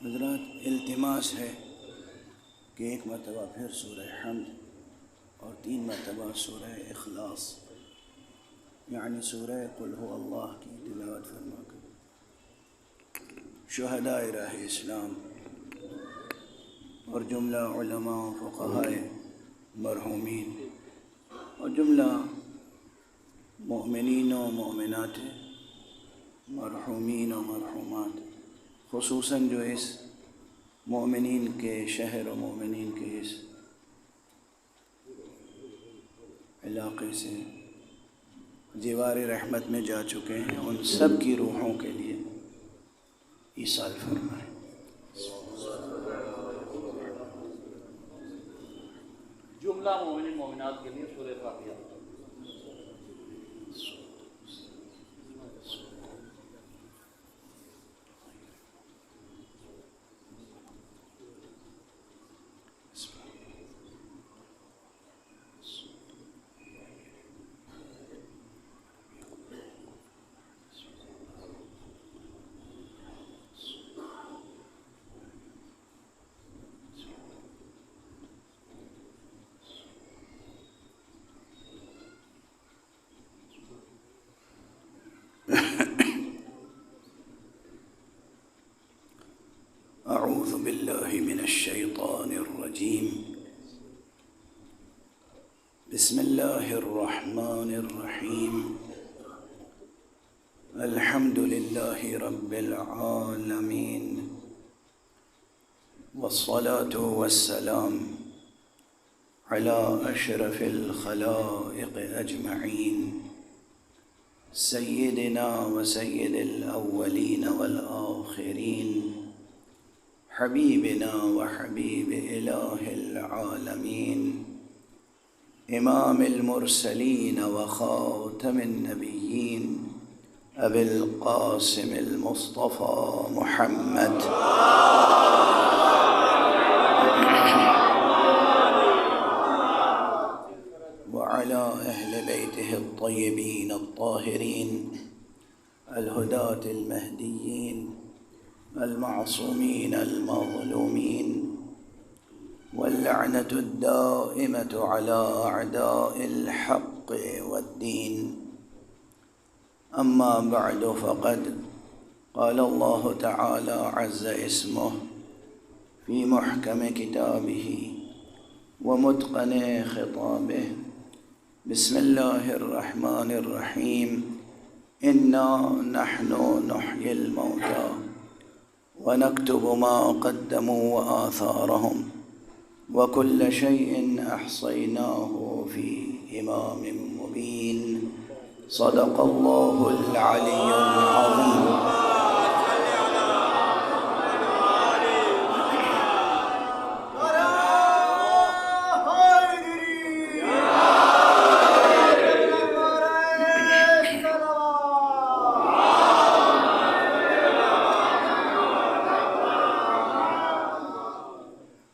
حضرات، التماس ہے کہ ایک مرتبہ پھر سورہ حمد اور 3 مرتبہ سورہ اخلاص یعنی سورہ قل هو اللہ کی تلاوت فرما کر شہدائے راہ اسلام اور جملہ علماء و فقہائے مرحومین اور جملہ مؤمنین و مؤمنات مرحومین و مرحومات، خصوصاً جو اس مومنین کے شہر و مومنین کے اس علاقے سے جوار رحمت میں جا چکے ہیں، ان سب کی روحوں کے لیے ایصال فرمائیں۔ جملہ مومنین مومنات کے لیے سورہ فاتحہ۔ اعوذ باللہ من الشیطان الرجیم، بسم اللہ الرحمن الرحیم، الحمد للہ رب العالمین، والصلاة والسلام علی اشرف الخلائق اجمعین، سیدنا و سید الاولین والآخرین، حبیبنا و حبیب الہ العالمین، امام المرسلین و خاتم النبیین، ابی القاسم المصطفى محمد وعلى اہل بیتہ الطیبین الطاہرین الہداة المہدیین المعصومین المظلومین، واللعنة الدائمة على أعداء الحق والدين، أما بعد فقد قال الله تعالى عز اسمه في محكم كتابه ومتقن خطابه، بسم الله الرحمن الرحيم، إنا نحن نحيي الموتى ونكتب ما قدموا وآثارهم وكل شيء أحصيناه في إمام مبين، صدق الله العلي العظيم۔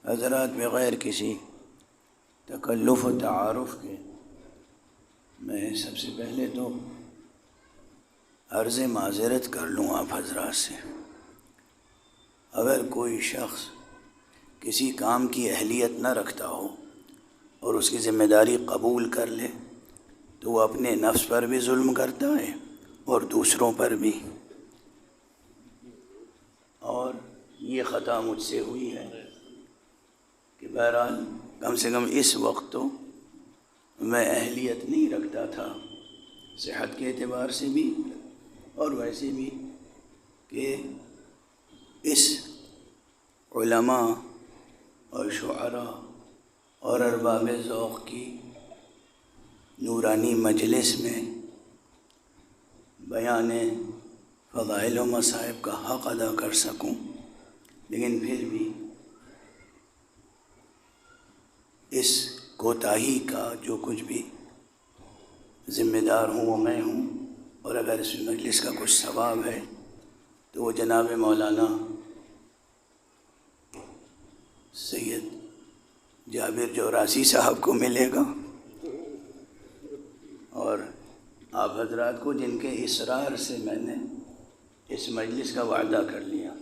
حضرات، بغیر کسی تکلف و تعارف کے میں سب سے پہلے تو عرض معذرت کر لوں آپ حضرات سے۔ اگر کوئی شخص کسی کام کی اہلیت نہ رکھتا ہو اور اس کی ذمہ داری قبول کر لے تو وہ اپنے نفس پر بھی ظلم کرتا ہے اور دوسروں پر بھی، اور یہ خطا مجھ سے ہوئی ہے کہ بہرحال کم سے کم اس وقت تو میں اہلیت نہیں رکھتا تھا، صحت کے اعتبار سے بھی اور ویسے بھی، کہ اس علماء اور شعراء اور ارباب ذوق کی نورانی مجلس میں بیان فضائل و مصائب کا حق ادا کر سکوں، لیکن پھر بھی اس کوتاہی کا جو کچھ بھی ذمہ دار ہوں وہ میں ہوں، اور اگر اس مجلس کا کچھ ثواب ہے تو وہ جناب مولانا سید جابر جوراسی صاحب کو ملے گا، اور آپ حضرات کو جن کے اصرار سے میں نے اس مجلس کا وعدہ کر لیا۔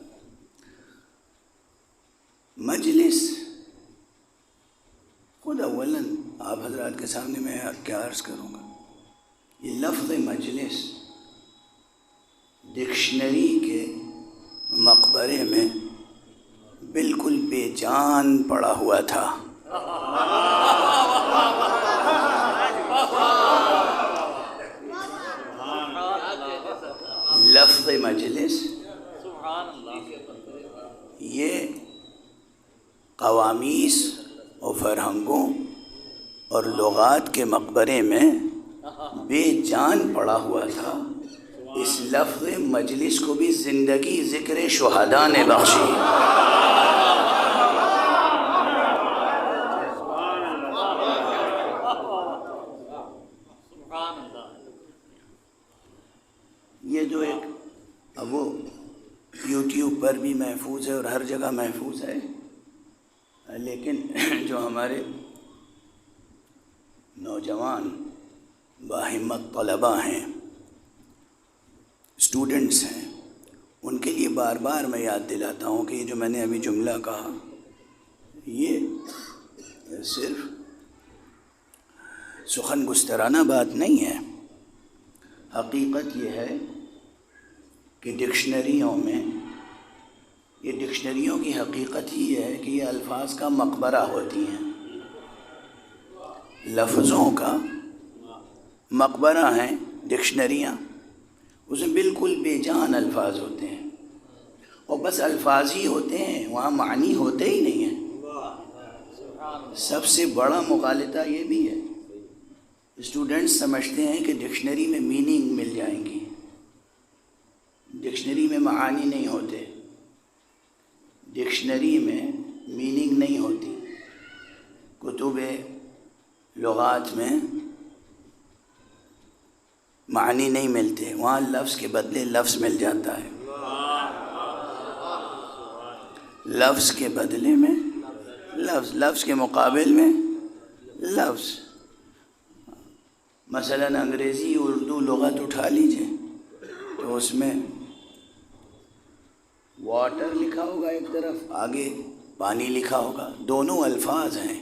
مجلس خود اولاً آپ حضرات کے سامنے میں کیا عرض کروں گا، یہ لفظ مجلس ڈکشنری کے مقبرے میں بالکل بے جان پڑا ہوا تھا۔ لفظ مجلس یہ قوامیس اور فرہنگوں اور لغات کے مقبرے میں بے جان پڑا ہوا تھا۔ اس لفظ مجلس کو بھی زندگی ذکر شہداء نے بخشی۔ یہ جو ایک اب وہ یوٹیوب پر بھی محفوظ ہے اور ہر جگہ محفوظ ہے، لیکن جو ہمارے نوجوان باہمت طلباء ہیں، اسٹوڈنٹس ہیں، ان کے لیے بار بار میں یاد دلاتا ہوں کہ یہ جو میں نے ابھی جملہ کہا، یہ صرف سخن گسترانہ بات نہیں ہے۔ حقیقت یہ ہے کہ ڈکشنریوں میں، یہ ڈکشنریوں کی حقیقت ہی ہے کہ یہ الفاظ کا مقبرہ ہوتی ہیں، لفظوں کا مقبرہ ہیں ڈکشنریاں۔ اس میں بالکل بے جان الفاظ ہوتے ہیں اور بس الفاظ ہی ہوتے ہیں، وہاں معنی ہوتے ہی نہیں ہیں۔ سب سے بڑا مغالطہ یہ بھی ہے، اسٹوڈنٹس سمجھتے ہیں کہ ڈکشنری میں میننگ مل جائیں گی، ڈکشنری میں معانی نہیں ہوتے، ڈکشنری میں میننگ نہیں ہوتی، کتب لغات میں معنی نہیں ملتے، وہاں لفظ کے بدلے لفظ مل جاتا ہے، لفظ کے بدلے میں لفظ، لفظ کے مقابل میں لفظ۔ مثلاً انگریزی اردو لغت اٹھا لیجئے تو اس میں واٹر لکھا ہوگا ایک طرف، آگے پانی لکھا ہوگا، دونوں الفاظ ہیں۔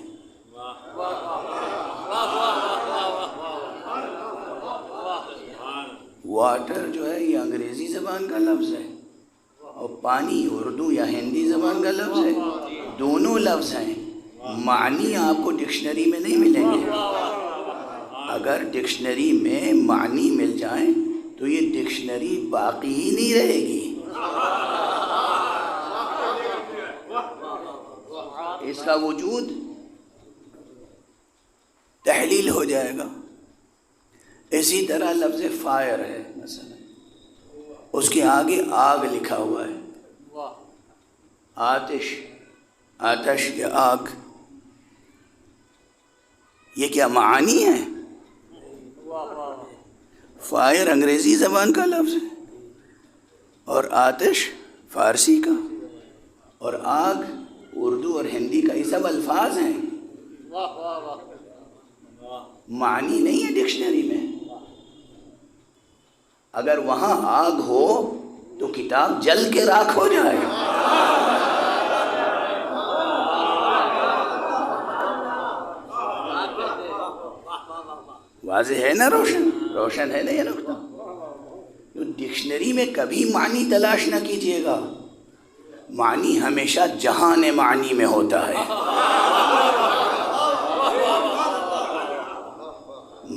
واٹر جو ہے یہ انگریزی زبان کا لفظ ہے اور پانی اردو یا ہندی زبان کا لفظ ہے، دونوں لفظ ہیں، معنی آپ کو ڈکشنری میں نہیں ملیں گے۔ اگر ڈکشنری میں معنی مل جائیں تو یہ ڈکشنری باقی ہی نہیں رہے گی، اس کا وجود تحلیل ہو جائے گا۔ اسی طرح لفظ فائر ہے، مثلا اس کے آگے آگ لکھا ہوا ہے، آتش، آتش یا آگ، یہ کیا معانی ہے؟ فائر انگریزی زبان کا لفظ ہے اور آتش فارسی کا، اور آگ اردو اور ہندی کا، یہ سب الفاظ ہیں، معنی نہیں ہے ڈکشنری میں۔ اگر وہاں آگ ہو تو کتاب جل کے راکھ ہو جائے۔ واضح ہے نا، روشن ہے نا یہ نقطہ؟ تو ڈکشنری میں کبھی معنی تلاش نہ کیجیے گا، معنی ہمیشہ جہان معنی میں ہوتا ہے،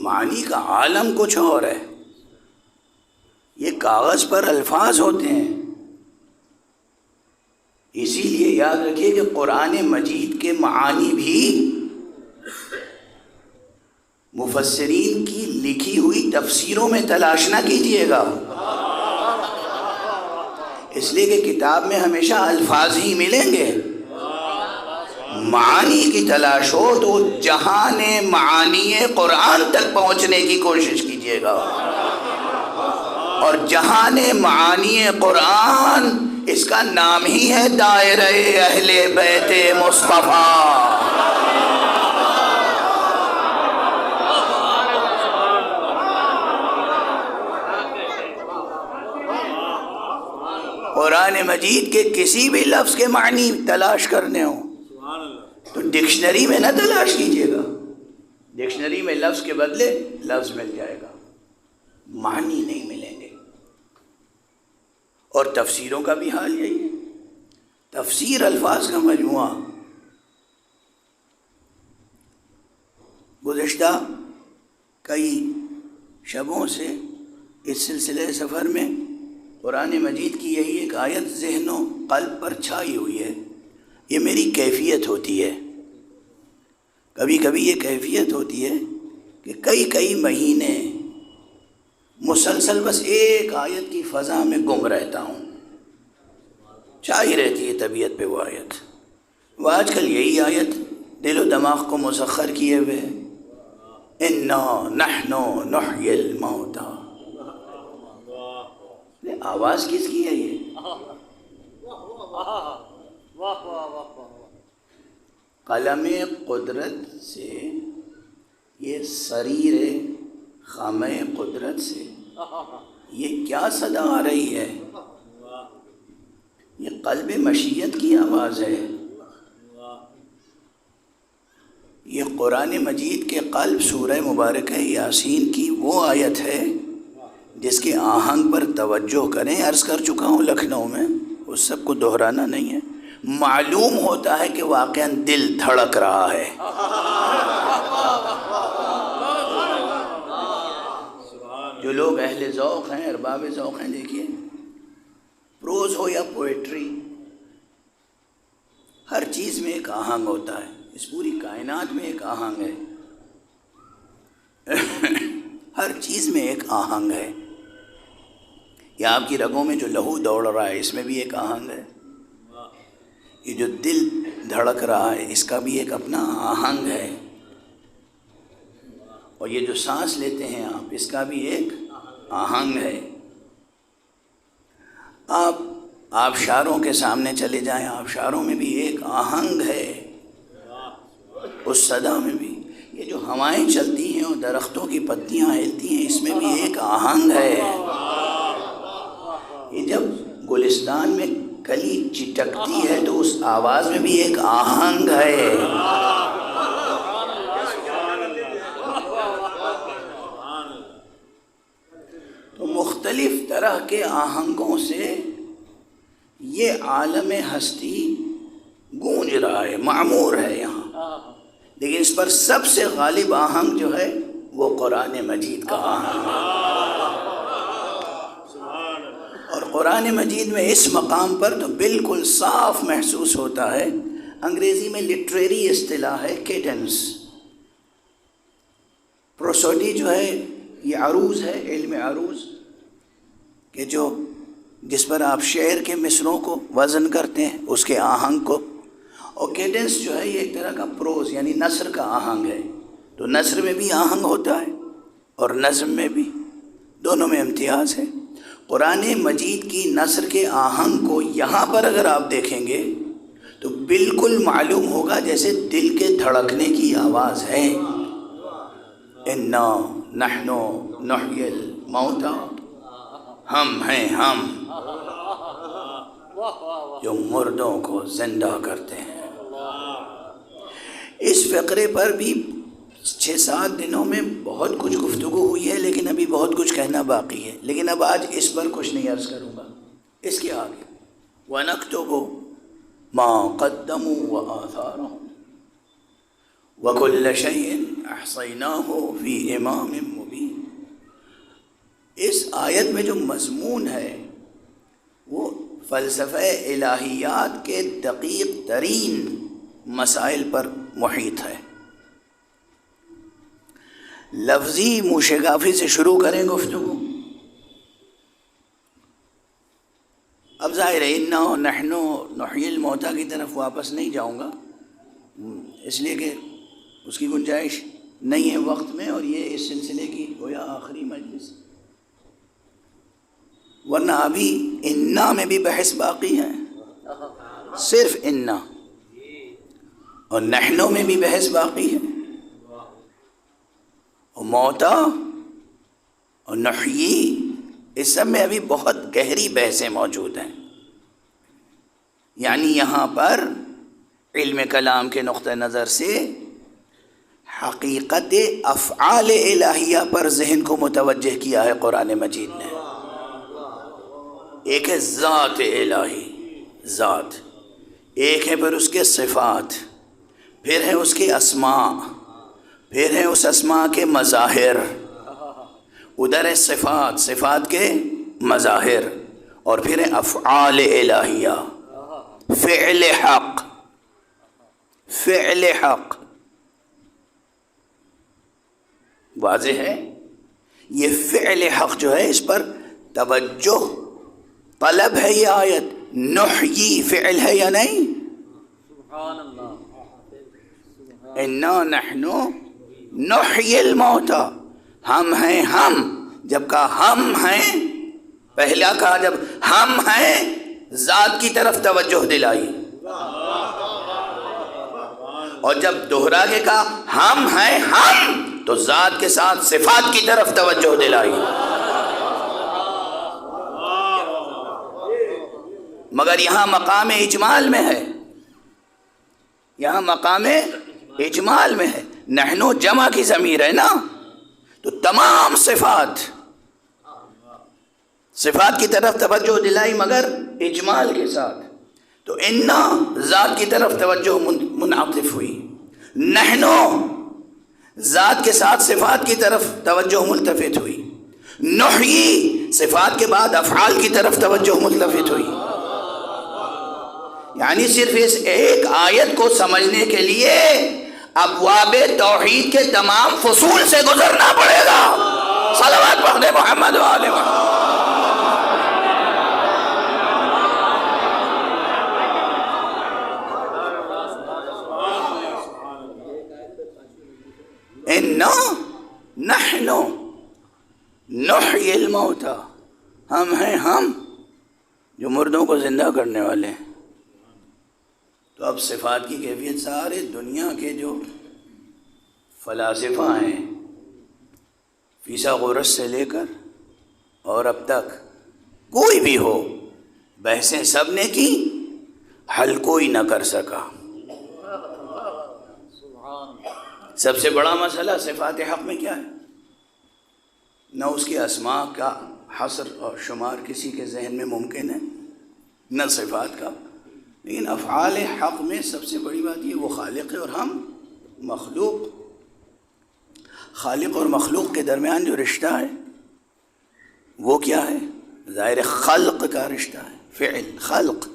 معنی کا عالم کچھ اور ہے، یہ کاغذ پر الفاظ ہوتے ہیں۔ اسی لیے یاد رکھیے کہ قرآن مجید کے معانی بھی مفسرین کی لکھی ہوئی تفسیروں میں تلاش نہ کیجیے گا، اس لیے کہ کتاب میں ہمیشہ الفاظ ہی ملیں گے۔ معانی کی تلاش ہو تو جہان معانی قرآن تک پہنچنے کی کوشش کیجیے گا، اور جہان معانی قرآن اس کا نام ہی ہے دائرہ اہل بیت مصطفیٰ۔ قرآن مجید کے کسی بھی لفظ کے معنی تلاش کرنے ہوں تو ڈکشنری میں نہ تلاش کیجیے گا، ڈکشنری میں لفظ کے بدلے لفظ مل جائے گا، معنی نہیں ملیں گے۔ اور تفسیروں کا بھی حال یہی ہے، تفسیر الفاظ کا مجموعہ۔ گزشتہ کئی شبوں سے اس سلسلے سفر میں قرآن مجید کی یہی ایک آیت ذہن و قلب پر چھائی ہوئی ہے۔ یہ میری کیفیت ہوتی ہے، کبھی کبھی یہ کیفیت ہوتی ہے کہ کئی مہینے مسلسل بس ایک آیت کی فضا میں گم رہتا ہوں، چھائی رہتی ہے طبیعت پہ وہ آیت۔ وہ آج کل یہی آیت دل و دماغ کو مسخر کیے ہوئے ہے، انا نحن نحیی الموتى۔ آواز کس کی ہے یہ؟ قلم قدرت سے، یہ سریر خامہ قدرت سے یہ کیا صدا آ رہی ہے؟ یہ قلب مشیت کی آواز ہے۔ یہ قرآن مجید کے قلب سورہ مبارکہ یاسین کی وہ آیت ہے جس کے آہنگ پر توجہ کریں۔ عرض کر چکا ہوں لکھنؤ میں، اس سب کو دہرانا نہیں ہے، معلوم ہوتا ہے کہ واقعاً دل دھڑک رہا ہے۔ جو لوگ اہل ذوق ہیں، ارباب ذوق ہیں، دیکھیے پروز ہو یا پوئٹری، ہر چیز میں ایک آہنگ ہوتا ہے، اس پوری کائنات میں ایک آہنگ ہے، ہر چیز میں ایک آہنگ ہے۔ یا آپ کی رگوں میں جو لہو دوڑ رہا ہے اس میں بھی ایک آہنگ ہے، یہ جو دل دھڑک رہا ہے اس کا بھی ایک اپنا آہنگ ہے، اور یہ جو سانس لیتے ہیں آپ، اس کا بھی ایک آہنگ ہے۔ آپ آبشاروں کے سامنے چلے جائیں، آبشاروں میں بھی ایک آہنگ ہے، اس صدا میں بھی۔ یہ جو ہوائیں چلتی ہیں اور درختوں کی پتیاں ہلتی ہیں اس میں بھی ایک آہنگ ہے۔ یہ جب گلستان میں کلی چٹکتی ہے تو اس آواز میں بھی ایک آہنگ ہے۔ تو مختلف طرح کے آہنگوں سے یہ عالم ہستی گونج رہا ہے، معمور ہے یہاں، لیکن اس پر سب سے غالب آہنگ جو ہے وہ قرآن مجید کا آہنگ ہے۔ اور قرآن مجید میں اس مقام پر تو بالکل صاف محسوس ہوتا ہے، انگریزی میں لٹریری اصطلاح ہے کیڈنس۔ پروسوڈی جو ہے یہ عروض ہے، علم عروض، کہ جس پر آپ شعر کے مصروں کو وزن کرتے ہیں، اس کے آہنگ کو، اور کیڈنس جو ہے یہ ایک طرح کا پروز یعنی نثر کا آہنگ ہے۔ تو نثر میں بھی آہنگ ہوتا ہے اور نظم میں بھی، دونوں میں امتیاز ہے۔ قرآن مجید کی نثر کے آہنگ کو یہاں پر اگر آپ دیکھیں گے تو بالکل معلوم ہوگا جیسے دل کے دھڑکنے کی آواز ہے۔ انا نحن نحیی الموتى، ہم ہیں ہم جو مردوں کو زندہ کرتے ہیں۔ اس فقرے پر بھی 6-7 دنوں میں بہت کچھ گفتگو ہوئی ہے، لیکن ابھی بہت کچھ کہنا باقی ہے، لیکن اب آج اس پر کچھ نہیں عرض کروں گا۔ اس کے آگے وَنَكْتُبُ مَا قَدَّمُوا وَآثَارَهُمْ وَكُلَّ شَيْءٍ أَحْصَيْنَاهُ فِي إِمَامٍ مُبِينٍ۔ اس آیت میں جو مضمون ہے وہ فلسفہ الہیات کے دقیق ترین مسائل پر محیط ہے۔ لفظی موشگافی سے شروع کریں گفتگو۔ اب ظاہر ہے انا نحن نحیی الموتى کی طرف واپس نہیں جاؤں گا، اس لیے کہ اس کی گنجائش نہیں ہے وقت میں، اور یہ اس سلسلے کی گویا آخری مجلس، ورنہ ابھی انا میں بھی بحث باقی ہے، صرف انا، اور نحنو میں بھی بحث باقی ہے، اور موتا اور نحیی، اس سب میں ابھی بہت گہری بحثیں موجود ہیں۔ یعنی یہاں پر علم کلام کے نقطہ نظر سے حقیقت افعال الہیہ پر ذہن کو متوجہ کیا ہے قرآن مجید نے. ایک ہے ذات الہی، ذات، ایک ہے پھر اس کے صفات، پھر ہے اس کے اسماء، پھر ہے اس اسماء کے مظاہر، ادھر ہے صفات، صفات کے مظاہر، اور پھر ہے افعال الہیہ، فعل حق، فعل حق. واضح ہے؟ یہ فعل حق جو ہے اس پر توجہ طلب ہے. یہ آیت نحیی فعل ہے یا نہیں؟ سبحان اللہ. انا نحن نحیی الموتى، ہم ہیں ہم. جب کہا ہم ہیں، پہلا کہا جب ہم ہیں ذات کی طرف توجہ دلائی، اور جب دوہرا کے کہا ہم ہیں ہم تو ذات کے ساتھ صفات کی طرف توجہ دلائی. مگر یہاں مقام اجمال میں ہے، یہاں مقام اجمال میں ہے. نحنو جمع کی ضمیر ہے نا، تو تمام صفات کی طرف توجہ دلائی مگر اجمال کے ساتھ. تو انا ذات کی طرف توجہ منعطف ہوئی، نحنو ذات کے ساتھ صفات کی طرف توجہ ملتفت ہوئی، نحیی صفات کے بعد افعال کی طرف توجہ ملتفت ہوئی. یعنی صرف اس ایک آیت کو سمجھنے کے لیے ابواب توحید کے تمام فصول سے گزرنا پڑے گا. صلوات پڑھنے محمد و آل محمد. انا نحن نحیی الموتى، ہم ہیں ہم جو مردوں کو زندہ کرنے والے ہیں. تو اب صفات کی کیفیت سارے دنیا کے جو فلاسفہ ہیں فیثاغورس سے لے کر اور اب تک کوئی بھی ہو، بحثیں سب نے کی، حل کوئی نہ کر سکا. سب سے بڑا مسئلہ صفات حق میں کیا ہے؟ نہ اس کے اسماء کا حصر اور شمار کسی کے ذہن میں ممکن ہے، نہ صفات کا. لیکن افعال حق میں سب سے بڑی بات یہ وہ خالق ہے اور ہم مخلوق. خالق اور مخلوق کے درمیان جو رشتہ ہے وہ کیا ہے؟ ظاہر خلق کا رشتہ ہے، فعل خلق.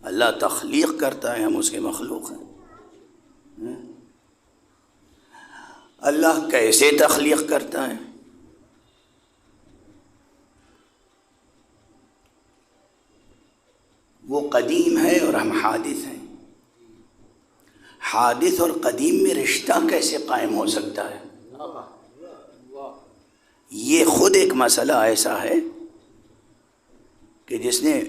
اللہ تخلیق کرتا ہے، ہم اس کے مخلوق ہیں. اللہ کیسے تخلیق کرتا ہے؟ وہ قدیم ہے اور ہم حادث ہیں. حادث اور قدیم میں رشتہ کیسے قائم ہو سکتا ہے؟ یہ خود ایک مسئلہ ایسا ہے کہ جس نے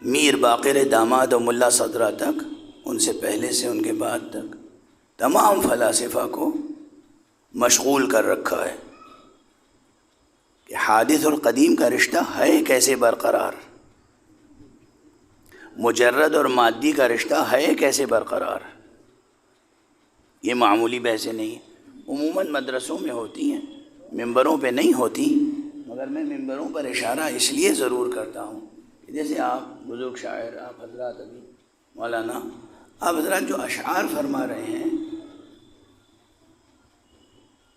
میر باقر داماد و ملا صدرہ تک، ان سے پہلے سے ان کے بعد تک تمام فلاسفہ کو مشغول کر رکھا ہے کہ حادث اور قدیم کا رشتہ ہے کیسے برقرار، مجرد اور مادی کا رشتہ ہے کیسے برقرار. یہ معمولی بحثیں نہیں ہیں. عموماً مدرسوں میں ہوتی ہیں، ممبروں پہ نہیں ہوتی، مگر میں ممبروں پر اشارہ اس لیے ضرور کرتا ہوں کہ جیسے آپ بزرگ شاعر، آپ حضرات ابھی مولانا، آپ حضرات جو اشعار فرما رہے ہیں،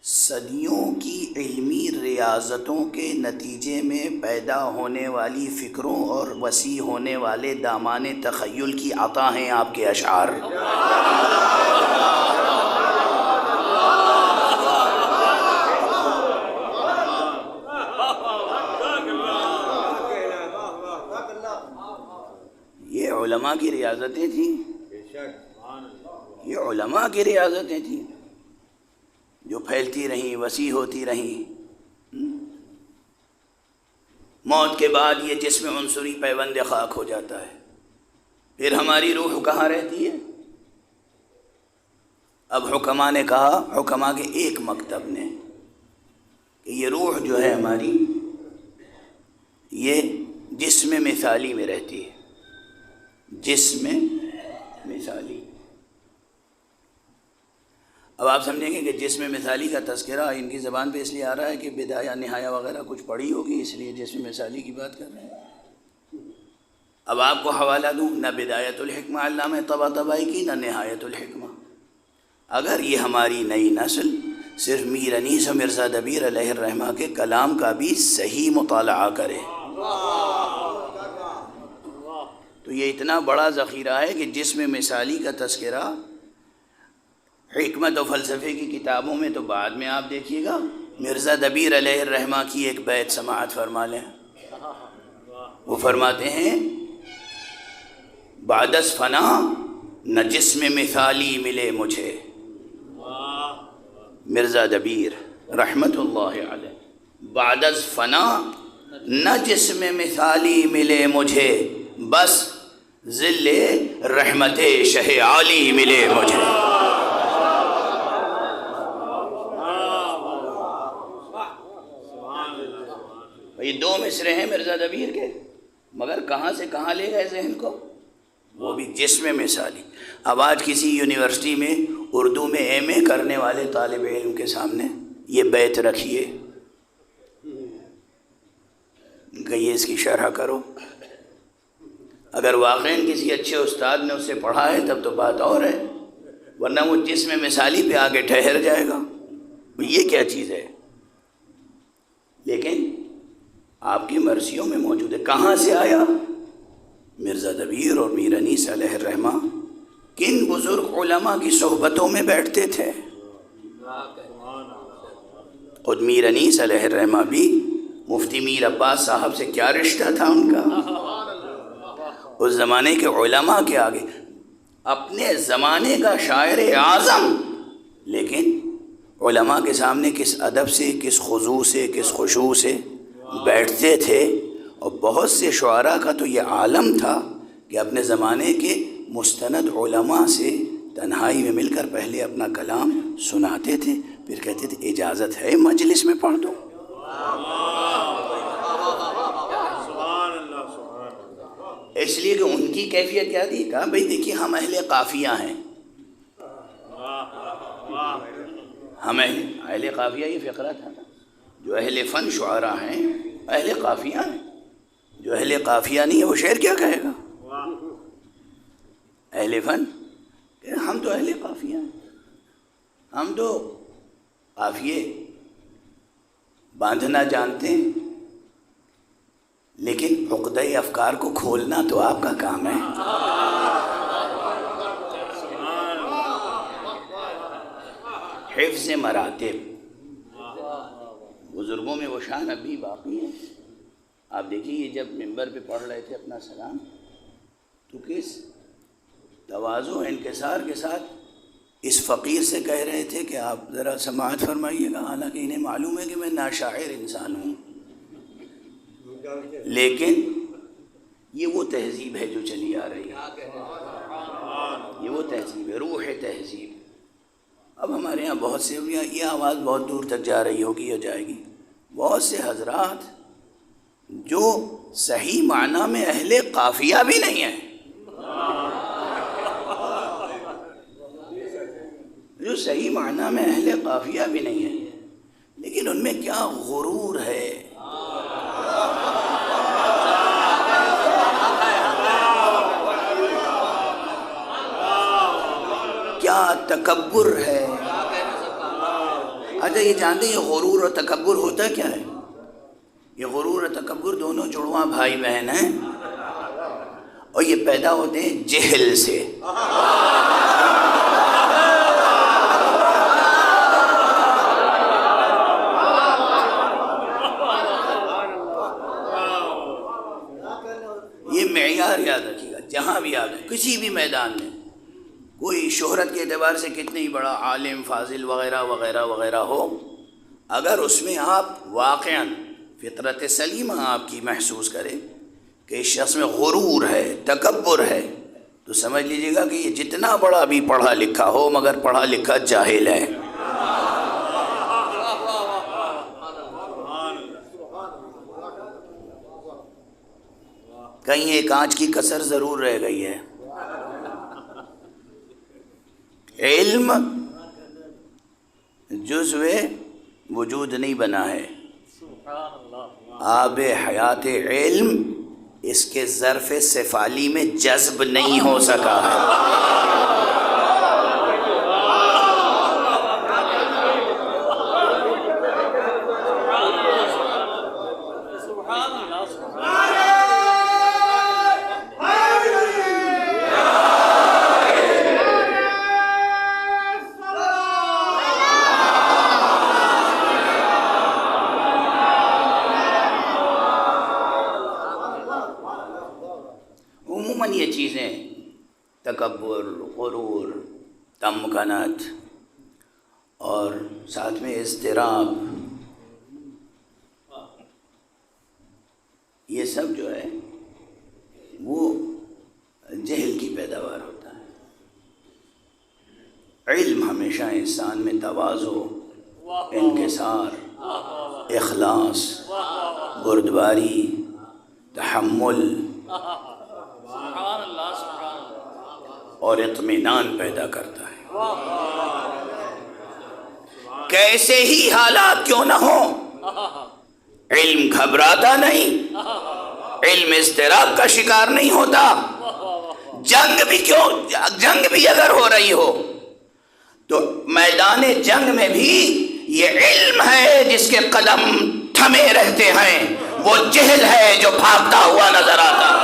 صدیوں کی علمی ریاضتوں کے نتیجے میں پیدا ہونے والی فکروں اور وسیع ہونے والے دامان تخیل کی عطا ہیں آپ کے اشعار. یہ علماء کی ریاضتیں تھیں، یہ علماء کی ریاضتیں تھیں جو پھیلتی رہیں، وسیع ہوتی رہیں. موت کے بعد یہ جسم عنصری پیوند خاک ہو جاتا ہے، پھر ہماری روح کہاں رہتی ہے؟ اب حکماء نے کہا، حکماء کے ایک مکتب نے، کہ یہ روح جو ہے ہماری، یہ جسم مثالی میں رہتی ہے، جسم مثالی۔ اب آپ سمجھیں گے کہ جسم مثالی کا تذکرہ ان کی زبان پہ اس لیے آ رہا ہے کہ بدایہ نہایہ وغیرہ کچھ پڑھی ہوگی، اس لیے جسم مثالی کی بات کر رہے ہیں۔ اب آپ کو حوالہ دوں، نہ بدایت الحکمہ علامہ طباطبائی کی، نہ نہایت الحکمہ۔ اگر یہ ہماری نئی نسل صرف میر انیس و مرزا دبیر علیہ الرحمہ کے کلام کا بھی صحیح مطالعہ کرے تو یہ اتنا بڑا ذخیرہ ہے کہ جسم مثالی کا تذکرہ حکمت و فلسفے کی کتابوں میں تو بعد میں آپ دیکھیے گا۔ مرزا دبیر علیہ الرحمہ کی ایک بیت سماعت فرما لیں، وہ فرماتے ہیں بعد از فنا نہ جسم مثالی ملے مجھے۔ مرزا دبیر رحمت اللہ علیہ، بعد از فنا نہ جسم مثالی ملے مجھے، بس ذل رحمت شہ عالی ملے مجھے۔ یہ دو مصرے ہیں مرزا دبیر کے، مگر کہاں سے کہاں لے گئے ذہن کو، وہ بھی جسم مثالی۔ اب آج کسی یونیورسٹی میں اردو میں ایم اے کرنے والے طالب علم کے سامنے یہ بیت رکھیے، کہیے اس کی شرح کرو۔ اگر واقعاً کسی اچھے استاد نے اس سے پڑھا ہے تب تو بات اور ہے، ورنہ وہ جسم مثالی پہ آگے ٹھہر جائے گا، یہ کیا چیز ہے؟ لیکن آپ کی مرضیوں میں موجود ہے۔ کہاں سے آیا؟ مرزا دبیر اور میر انیس علیہ الرحمہ کن بزرگ علماء کی صحبتوں میں بیٹھتے تھے؟ خود میر انیس علیہ الرحمہ بھی مفتی میر عباس صاحب سے کیا رشتہ تھا ان کا؟ اس زمانے کے علماء کے آگے اپنے زمانے کا شاعر اعظم، لیکن علماء کے سامنے کس ادب سے، کس خضوع سے، کس خشوع سے بیٹھتے تھے۔ اور بہت سے شعراء کا تو یہ عالم تھا کہ اپنے زمانے کے مستند علماء سے تنہائی میں مل کر پہلے اپنا کلام سناتے تھے، پھر کہتے تھے اجازت ہے مجلس میں پڑھ دو۔ اس لیے کہ ان کی کیفیت کیا تھی؟ کہا بھئی دیکھیے ہم اہل قافیہ ہیں، ہم اہل قافیہ، یہ فقرہ تھا نا، جو اہل فن شعراء ہیں اہل قافیہ ہیں، جو اہل قافیہ نہیں ہے وہ شعر کیا کہے گا؟ اہل فن، ہم تو اہل قافیہ ہیں، ہم تو قافیے باندھنا جانتے ہیں، لیکن عقدہ افکار کو کھولنا تو آپ کا کام ہے۔ حفظ مراتب، بزرگوں میں وہ شان اب بھی باقی ہے۔ آپ دیکھیے یہ جب ممبر پہ پڑھ رہے تھے اپنا سلام تو کس تواضع و انکسار کے ساتھ اس فقیر سے کہہ رہے تھے کہ آپ ذرا سماعت فرمائیے گا، حالانکہ انہیں معلوم ہے کہ میں ناشاعر انسان ہوں، لیکن یہ وہ تہذیب ہے جو چلی آ رہی ہے، یہ وہ تہذیب ہے، روح تہذیب۔ اب ہمارے یہاں بہت سے، یہ آواز بہت دور تک جا رہی ہوگی یا جائے گی، بہت سے حضرات جو صحیح معنی میں اہل قافیہ بھی نہیں ہیں، جو صحیح معنی میں اہل قافیہ بھی نہیں ہیں، لیکن ان میں کیا غرور ہے، کیا تکبر ہے۔ اچھا یہ جانتے ہیں یہ غرور اور تکبر ہوتا کیا ہے؟ یہ غرور اور تکبر دونوں جڑواں بھائی بہن ہیں، اور یہ پیدا ہوتے ہیں جہل سے۔ یہ معیار یاد رکھیے گا، جہاں بھی آپ ہیں کسی بھی میدان میں، کوئی شہرت کے اعتبار سے کتنے ہی بڑا عالم فاضل وغیرہ وغیرہ وغیرہ ہو، اگر اس میں آپ واقعاً فطرت سلیمہ آپ کی محسوس کریں کہ اس شخص میں غرور ہے، تکبر ہے، تو سمجھ لیجیے گا کہ یہ جتنا بڑا بھی پڑھا لکھا ہو مگر پڑھا لکھا جاہل ہے۔ کہیں ایک آنچ کی کسر ضرور رہ گئی ہے. علم جزو وجود نہیں بنا ہے. آب حیات علم اس کے ظرف سفالی میں جذب نہیں ہو سکا ہے. عموماً یہ چیزیں تکبر، غرور، تمکنت اور ساتھ میں اضطراب، یہ سب جو ہے وہ جہل کی پیداوار ہوتا ہے. علم ہمیشہ انسان میں تواضع، انکسار، اخلاص، بردباری، تحمل اور اطمینان پیدا کرتا ہے. کیسے ہی حالات کیوں نہ ہوں، علم گھبراتا نہیں، علم اضطراب کا شکار نہیں ہوتا. جنگ بھی اگر ہو رہی ہو تو میدان جنگ میں بھی یہ علم ہے جس کے قدم تھمے رہتے ہیں، وہ جہل ہے جو بھاگتا ہوا نظر آتا ہے.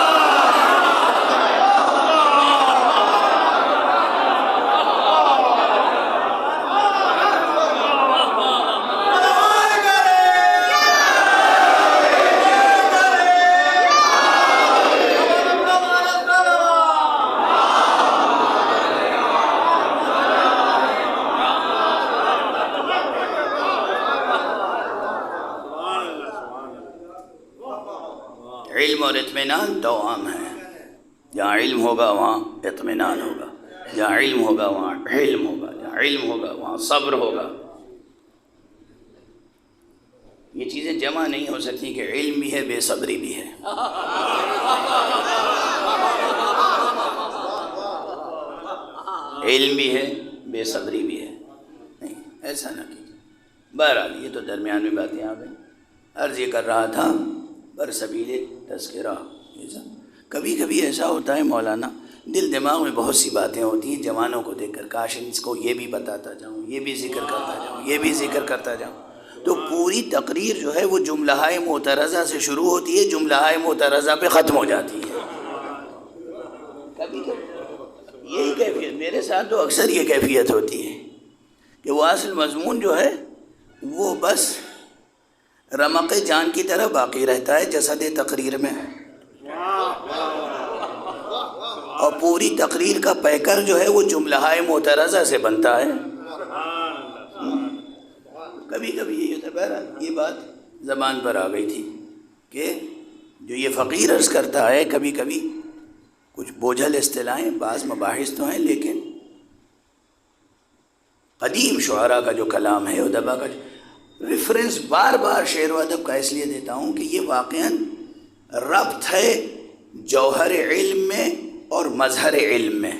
علم اور اطمینان توأم ہے. جہاں علم ہوگا وہاں اطمینان ہوگا، جہاں علم ہوگا وہاں حلم ہوگا، جہاں علم ہوگا وہاں صبر ہوگا. یہ چیزیں جمع نہیں ہو سکتی کہ علم بھی ہے بے صبری بھی ہے. علم بھی ہے بے صبری بھی ہے. نہیں، ایسا نہ کیجیے. بہرحال یہ تو درمیان میں باتیں آ گئیں. عرض یہ کر رہا تھا برسبیل تذکرہ. کبھی کبھی ایسا ہوتا ہے مولانا، دل دماغ میں بہت سی باتیں ہوتی ہیں جوانوں کو دیکھ کر، کاش اس کو یہ بھی بتاتا جاؤں، یہ بھی ذکر کرتا جاؤں، یہ بھی ذکر کرتا جاؤں. تو پوری تقریر جو ہے وہ جملہ معترضہ سے شروع ہوتی ہے، جملہ معترضہ پہ ختم ہو جاتی ہے. کبھی کبھی یہی کیفیت میرے ساتھ تو اکثر یہ کیفیت ہوتی ہے کہ وہ اصل مضمون جو ہے وہ بس رمق جان کی طرح باقی رہتا ہے جسد تقریر میں، اور پوری تقریر کا پیکر جو ہے وہ جملہ معترضہ سے بنتا ہے. کبھی کبھی یہی ہوتا ہے. بہرحال یہ بات زبان پر آ گئی تھی کہ جو یہ فقیر عرض کرتا ہے کبھی کبھی کچھ بوجھل اصطلاحیں، بعض مباحث تو ہیں، لیکن قدیم شعراء کا جو کلام ہے، ادبا کا ریفرنس بار بار شعر و ادب کا اس لیے دیتا ہوں کہ یہ واقعاً ربط ہے جوہر علم میں اور مظہر علم میں.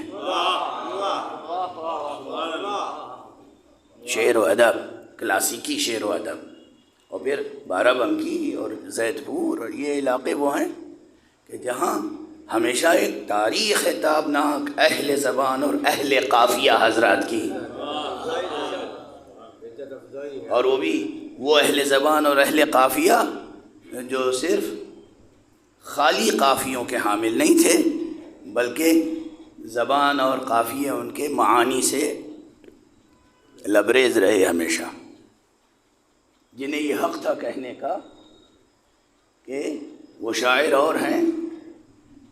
شعر و ادب، کلاسیکی شعر و ادب، اور پھر بارہ بنکی اور زید پور اور یہ علاقے وہ ہیں کہ جہاں ہمیشہ ایک تاریخ تابناک اہل زبان اور اہل قافیہ حضرات کی، اور وہ بھی وہ اہل زبان اور اہل قافیہ جو صرف خالی قافیوں کے حامل نہیں تھے بلکہ زبان اور قافیہ ان کے معانی سے لبریز رہے ہمیشہ، جنہیں یہ حق تھا کہنے کا کہ وہ شاعر اور ہیں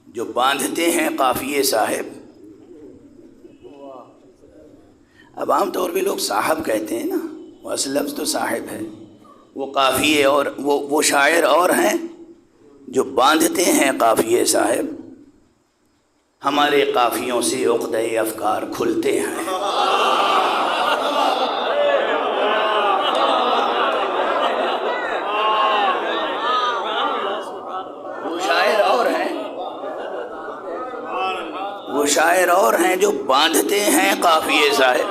جو باندھتے ہیں قافیے صاحب. اب عام طور پہ لوگ صاحب کہتے ہیں نا، وہ اصل لفظ تو صاحب ہے. وہ قافیے اور وہ شاعر اور ہیں جو باندھتے ہیں قافیے صاحب. ہمارے قافیوں سے عقدہ افکار کھلتے ہیں. وہ شاعر اور ہیں وہ شاعر اور ہیں جو باندھتے ہیں قافیے صاحب.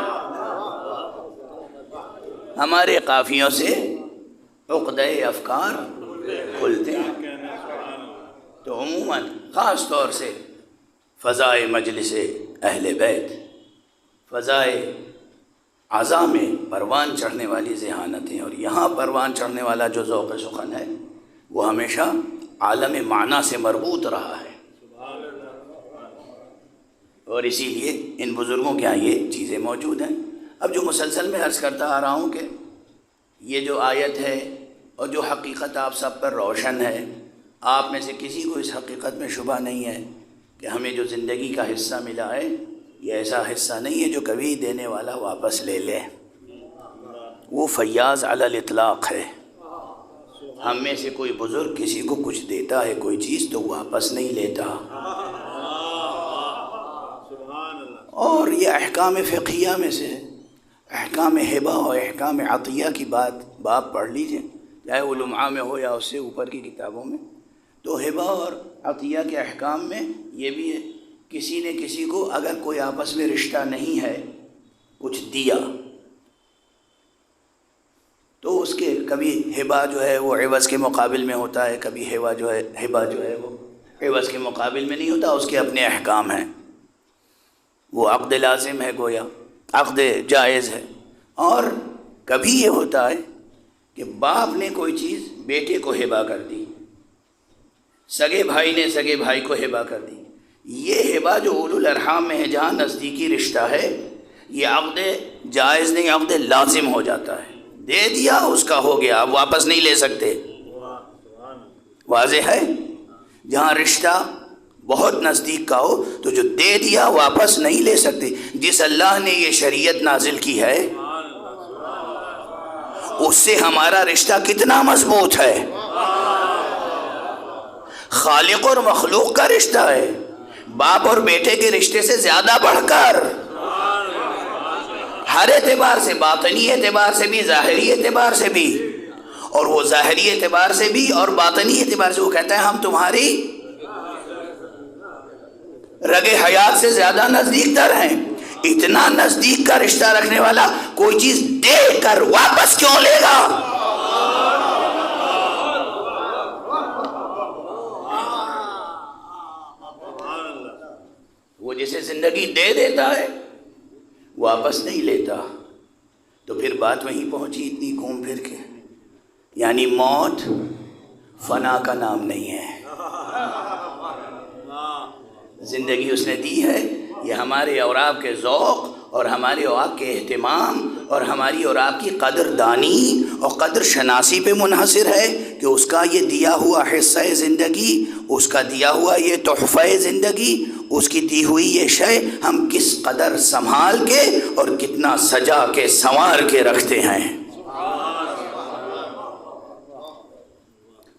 ہمارے قافیوں سے عقدۂ افکار کھلتے ہیں. تو عموماً خاص طور سے فضائے مجلس اہل بیت، فضائے عزا میں پروان چڑھنے والی ذہانتیں، اور یہاں پروان چڑھنے والا جو ذوق سخن ہے وہ ہمیشہ عالم معنی سے مربوط رہا ہے. اور اسی لیے ان بزرگوں کے یہاں یہ چیزیں موجود ہیں. اب جو مسلسل میں عرض کرتا آ رہا ہوں کہ یہ جو آیت ہے اور جو حقیقت آپ سب پر روشن ہے، آپ میں سے کسی کو اس حقیقت میں شبہ نہیں ہے کہ ہمیں جو زندگی کا حصہ ملا ہے یہ ایسا حصہ نہیں ہے جو کبھی دینے والا واپس لے لے. وہ فیاض علی الاطلاق ہے. ہم میں سے کوئی بزرگ کسی کو کچھ دیتا ہے کوئی چیز تو واپس نہیں لیتا. اور یہ احکام فقہیہ میں سے احکام ہبہ اور احکام عطیہ کی باب پڑھ لیجئے، چاہے علوم عامہ ہو یا اس سے اوپر کی کتابوں میں. تو ہبہ اور عطیہ کے احکام میں یہ بھی ہے، کسی نے کسی کو اگر کوئی آپس میں رشتہ نہیں ہے کچھ دیا تو اس کے کبھی ہبہ جو ہے وہ عوض کے مقابل میں ہوتا ہے، کبھی ہبہ جو ہے وہ عوض کے مقابل میں نہیں ہوتا. اس کے اپنے احکام ہیں. وہ عقد لازم ہے، گویا عقد جائز ہے. اور کبھی یہ ہوتا ہے کہ باپ نے کوئی چیز بیٹے کو ہبہ کر دی، سگے بھائی نے سگے بھائی کو ہبہ کر دی. یہ ہبہ جو اولو الارحام میں ہے جہاں نزدیکی رشتہ ہے، یہ عقد جائز نہیں عقد لازم ہو جاتا ہے. دے دیا اس کا ہو گیا، آپ واپس نہیں لے سکتے. واضح ہے؟ جہاں رشتہ بہت نزدیک کا ہو تو جو دے دیا واپس نہیں لے سکتے. جس اللہ نے یہ شریعت نازل کی ہے اس سے ہمارا رشتہ کتنا مضبوط ہے. خالق اور مخلوق کا رشتہ ہے، باپ اور بیٹے کے رشتے سے زیادہ بڑھ کر، ہر اعتبار سے، باطنی اعتبار سے بھی، ظاہری اعتبار سے بھی. اور وہ ظاہری اعتبار سے بھی اور باطنی اعتبار سے وہ کہتا ہے ہم تمہاری رگ حیات سے زیادہ نزدیک تر ہیں. اتنا نزدیک کا رشتہ رکھنے والا کوئی چیز دے کر واپس کیوں لے گا؟ وہ جسے زندگی دے دیتا ہے واپس نہیں لیتا. تو پھر بات وہیں پہنچی اتنی گھوم پھر کے، یعنی موت فنا کا نام نہیں ہے. زندگی اس نے دی ہے، یہ ہمارے اور آپ کے ذوق اور ہمارے اور آپ کے اہتمام اور ہماری اور آپ کی قدر دانی اور قدر شناسی پہ منحصر ہے کہ اس کا یہ دیا ہوا حصہ زندگی، اس کا دیا ہوا یہ تحفہ زندگی، اس کی دی ہوئی یہ شے ہم کس قدر سنبھال کے اور کتنا سجا کے سنوار کے رکھتے ہیں.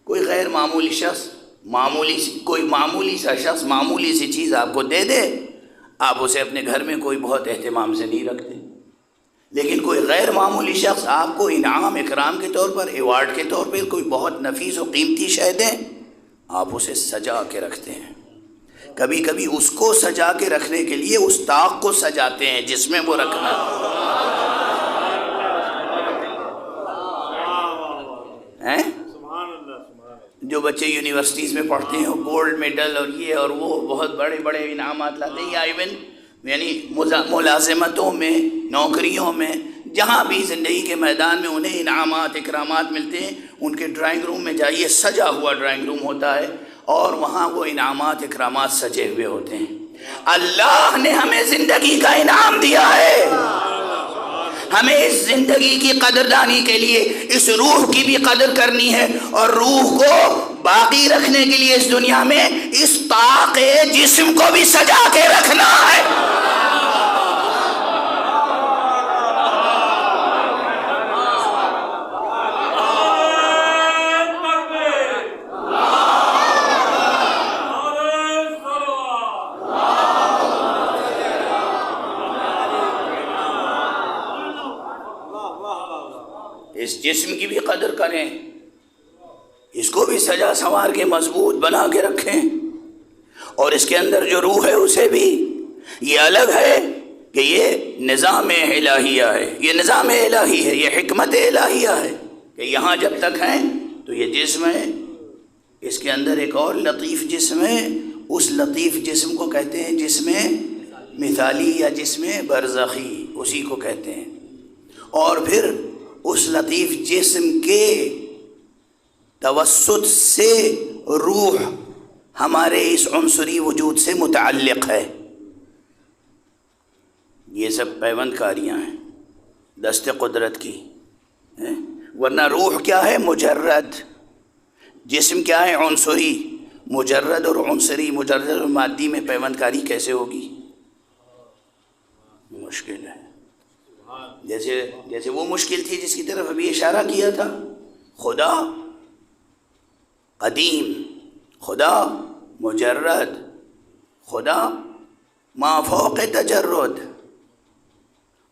کوئی غیر معمولی شخص کوئی معمولی سا شخص معمولی سی چیز آپ کو دے دے، آپ اسے اپنے گھر میں کوئی بہت اہتمام سے نہیں رکھتے. لیکن کوئی غیر معمولی شخص آپ کو انعام اکرام کے طور پر، ایوارڈ کے طور پر کوئی بہت نفیس و قیمتی شے دیں، آپ اسے سجا کے رکھتے ہیں. کبھی کبھی اس کو سجا کے رکھنے کے لیے اس طاق کو سجاتے ہیں جس میں وہ رکھنا ہے. جو بچے یونیورسٹیز میں پڑھتے ہیں گولڈ میڈل اور یہ اور وہ بہت بڑے بڑے انعامات لاتے ہیں، یا ایون یعنی ملازمتوں میں، نوکریوں میں، جہاں بھی زندگی کے میدان میں انہیں انعامات اکرامات ملتے ہیں، ان کے ڈرائنگ روم میں جائیے، سجا ہوا ڈرائنگ روم ہوتا ہے اور وہاں وہ انعامات اکرامات سجے ہوئے ہوتے ہیں. اللہ نے ہمیں زندگی کا انعام دیا ہے. ہمیں اس زندگی کی قدردانی کے لیے اس روح کی بھی قدر کرنی ہے، اور روح کو باقی رکھنے کے لیے اس دنیا میں اس طاق جسم کو بھی سجا کے رکھنا ہے. اس جسم کی بھی قدر کریں، اس کو بھی سجا سنوار کے مضبوط بنا کے رکھیں، اور اس کے اندر جو روح ہے اسے بھی یہ الگ ہے کہ یہ نظام الہیہ ہے، یہ نظام الہی ہے، یہ حکمت الہیہ ہے کہ یہاں جب تک ہیں تو یہ جسم ہے، اس کے اندر ایک اور لطیف جسم ہے، اس لطیف جسم کو کہتے ہیں جسم مثالی یا جسم برزخی، اسی کو کہتے ہیں. اور پھر اس لطیف جسم کے توسط سے روح ہمارے اس عنصری وجود سے متعلق ہے. یہ سب پیوند کاریاں ہیں دست قدرت کی. ورنہ روح کیا ہے؟ مجرد. جسم کیا ہے؟ عنصری. مجرد اور عنصری، مجرد اور مادی میں پیوند کاری کیسے ہوگی؟ مشکل ہے. جیسے وہ مشکل تھی جس کی طرف ابھی اشارہ کیا تھا. خدا قدیم، خدا مجرد، خدا ما فوق تجرد،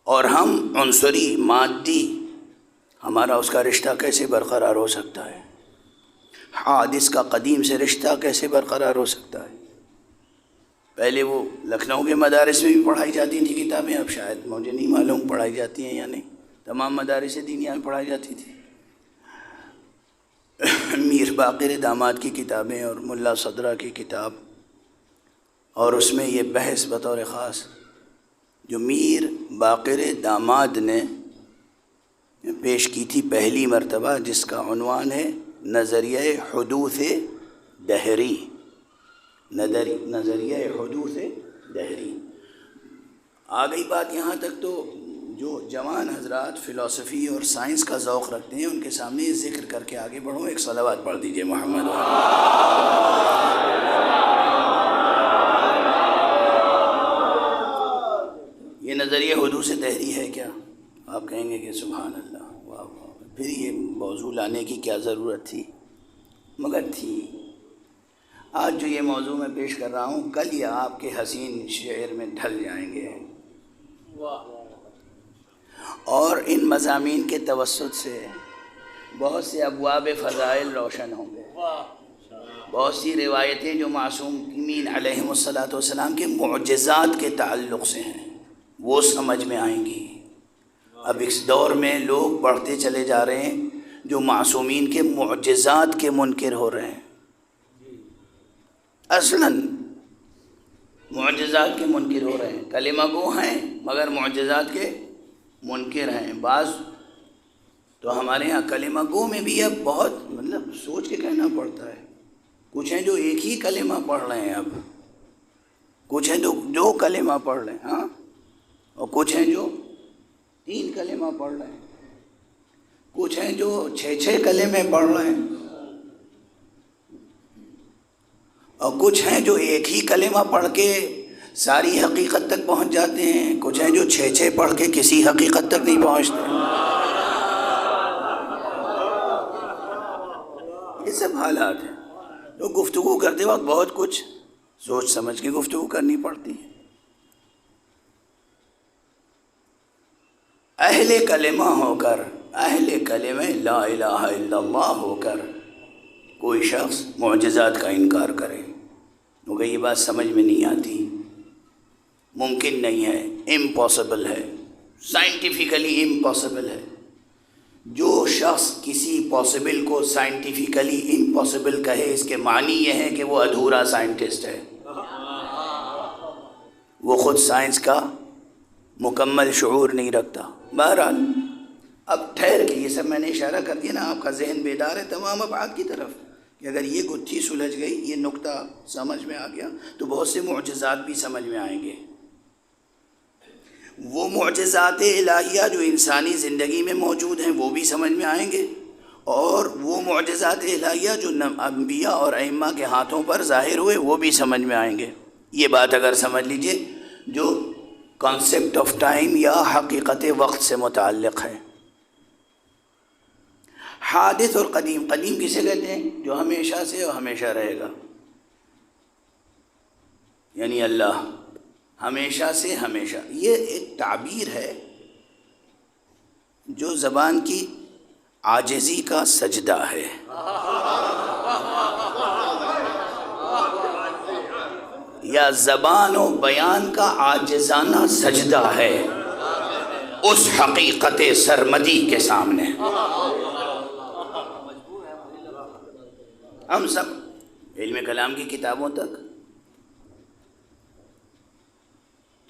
اور ہم عنصری مادی. ہمارا اس کا رشتہ کیسے برقرار ہو سکتا ہے؟ حادث کا قدیم سے رشتہ کیسے برقرار ہو سکتا ہے؟ پہلے وہ لکھنؤ کے مدارس میں بھی پڑھائی جاتی تھیں کتابیں، اب شاید مجھے نہیں معلوم پڑھائی جاتی ہیں یا نہیں. تمام مدارس دینیہ میں پڑھائی جاتی تھی. میر باقر داماد کی کتابیں اور ملا صدرہ کی کتاب، اور اس میں یہ بحث بطور خاص جو میر باقر داماد نے پیش کی تھی پہلی مرتبہ، جس کا عنوان ہے نظریہ حدوث دہری. نظریہ حدوث دہری. آ گئی بات یہاں تک تو جو جوان حضرات فلسفی اور سائنس کا ذوق رکھتے ہیں ان کے سامنے ذکر کر کے آگے بڑھوں. ایک صلوات پڑھ دیجئے محمد. یہ نظریہ حدوث دہری ہے کیا؟ آپ کہیں گے کہ سبحان اللہ، واہ واہ، پھر یہ موضوع لانے کی کیا ضرورت تھی؟ مگر تھی. آج جو یہ موضوع میں پیش کر رہا ہوں، کل یہ آپ کے حسین شعر میں ڈھل جائیں گے، اور ان مضامین کے توسط سے بہت سے ابواب فضائل روشن ہوں گے. بہت سی روایتیں جو معصومین علیہم الصلاۃ والسلام کے معجزات کے تعلق سے ہیں وہ سمجھ میں آئیں گی. اب اس دور میں لوگ بڑھتے چلے جا رہے ہیں جو معصومین کے معجزات کے منکر ہو رہے ہیں. اصلاً معجزات کے منکر ہو رہے ہیں، کلمہ گو ہیں مگر معجزات کے منکر ہیں. بعض تو ہمارے ہاں کلمہ گو میں بھی اب بہت سوچ کے کہنا پڑتا ہے. کچھ ہیں جو ایک ہی کلمہ پڑھ رہے ہیں، اب کچھ ہیں جو دو کلمہ پڑھ رہے ہیں، ہاں، اور کچھ ہیں جو 3 کلمہ پڑھ رہے ہیں، کچھ ہیں جو 6 کلمے پڑھ رہے ہیں، اور کچھ ہیں جو ایک ہی کلمہ پڑھ کے ساری حقیقت تک پہنچ جاتے ہیں، کچھ ہیں جو 6 پڑھ کے کسی حقیقت تک نہیں پہنچتے. یہ سب حالات ہیں. تو گفتگو کرتے وقت بہت کچھ سوچ سمجھ کے گفتگو کرنی پڑتی ہے. اہل کلمہ ہو کر، اہل کلمہ لا الہ الا اللہ ہو کر کوئی شخص معجزات کا انکار کرے، کیونکہ یہ بات سمجھ میں نہیں آتی، ممکن نہیں ہے، امپاسبل ہے، سائنٹیفیکلی امپاسبل ہے. جو شخص کسی پاسبل کو سائنٹیفیکلی امپاسبل کہے، اس کے معنی یہ ہے کہ وہ ادھورا سائنٹسٹ ہے، وہ خود سائنس کا مکمل شعور نہیں رکھتا. بہرحال اب ٹھہر کے یہ سب میں نے اشارہ کر دیا نا، آپ کا ذہن بیدار ہے تمام ابعاد کی طرف کہ اگر یہ گتھی سلجھ گئی، یہ نقطہ سمجھ میں آ گیا تو بہت سے معجزات بھی سمجھ میں آئیں گے. وہ معجزات الہیہ جو انسانی زندگی میں موجود ہیں وہ بھی سمجھ میں آئیں گے، اور وہ معجزات الہیہ جو انبیاء اور ائمہ کے ہاتھوں پر ظاہر ہوئے وہ بھی سمجھ میں آئیں گے. یہ بات اگر سمجھ لیجئے جو کانسیپٹ آف ٹائم یا حقیقت وقت سے متعلق ہے. حادث اور قدیم، قدیم کسے کہتے ہیں؟ جو ہمیشہ سے اور ہمیشہ رہے گا، یعنی اللہ ہمیشہ سے ہمیشہ. یہ ایک تعبیر ہے جو زبان کی عاجزی کا سجدہ ہے. یا زبان و بیان کا عاجزانہ سجدہ ہے اس حقیقت سرمدی کے سامنے. ہم سب علم کلام کی کتابوں تک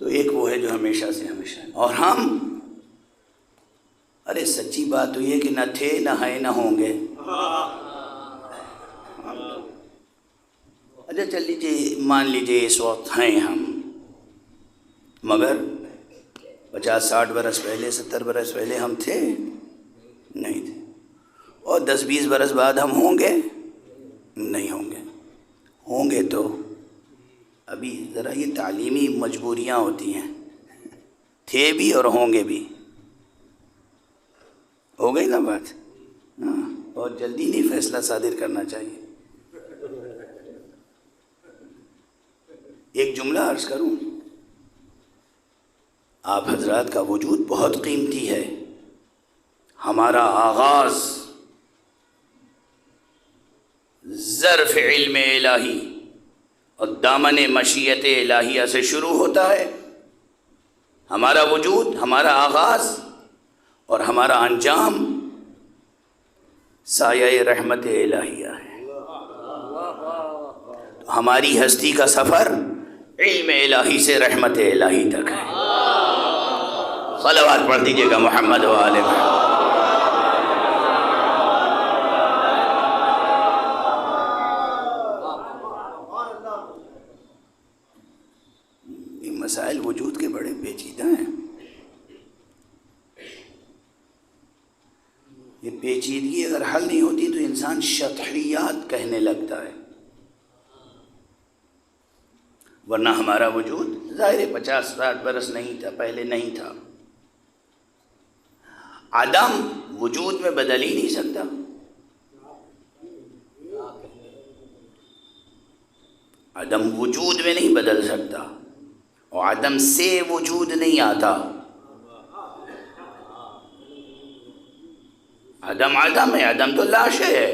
تو ایک وہ ہے جو ہمیشہ سے ہمیشہ ہے، اور ہم ارے سچی بات تو یہ کہ نہ تھے نہ ہیں نہ ہوں گے. اچھا چل لیجیے، مان لیجیے اس وقت ہیں ہم، مگر 50-60 برس پہلے 70 برس پہلے ہم تھے نہیں تھے، اور 10-20 برس بعد ہم ہوں گے نہیں ہوں گے. ہوں گے تو ابھی ذرا یہ تعلیمی مجبوریاں ہوتی ہیں، تھے بھی اور ہوں گے بھی. ہو گئی نا بات؟ ہاں، بہت جلدی نہیں فیصلہ صادر کرنا چاہیے. ایک جملہ عرض کروں، آپ حضرات کا وجود بہت قیمتی ہے. ہمارا آغاز ظرف علم الہی اور دامن مشیت الہیہ سے شروع ہوتا ہے. ہمارا وجود، ہمارا آغاز اور ہمارا انجام سایہ رحمت الہیہ ہے. تو ہماری ہستی کا سفر علم الہی سے رحمت الہی تک ہے. صلوات پڑھ دیجیے گا محمد و آل محمد. یہ مسائل وجود کے بڑے پیچیدہ ہیں. یہ پیچیدگی اگر حل نہیں ہوتی تو انسان شطحیات کہنے لگتا ہے. ورنہ ہمارا وجود ظاہر 50-60 برس نہیں تھا، پہلے نہیں تھا. عدم وجود میں بدل ہی نہیں سکتا. عدم وجود میں نہیں بدل سکتا، اور عدم سے وجود نہیں آتا. عدم عدم ہے، عدم تو لاشے ہے،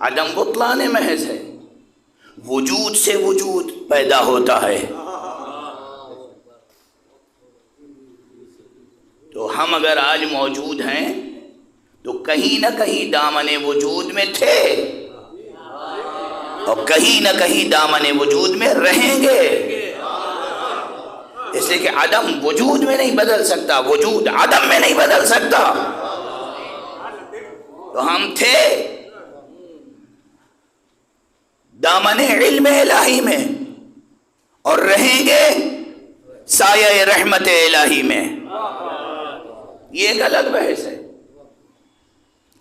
عدم بطلان محض ہے. وجود سے وجود پیدا ہوتا ہے. تو ہم اگر آج موجود ہیں تو کہیں نہ کہیں دامن وجود میں تھے اور کہیں نہ کہیں دامن وجود میں رہیں گے. اس لیے کہ عدم وجود میں نہیں بدل سکتا، وجود عدم میں نہیں بدل سکتا. تو ہم تھے دامن علم الہی میں اور رہیں گے سایہ رحمت الہی میں. یہ ایک الگ بحث ہے،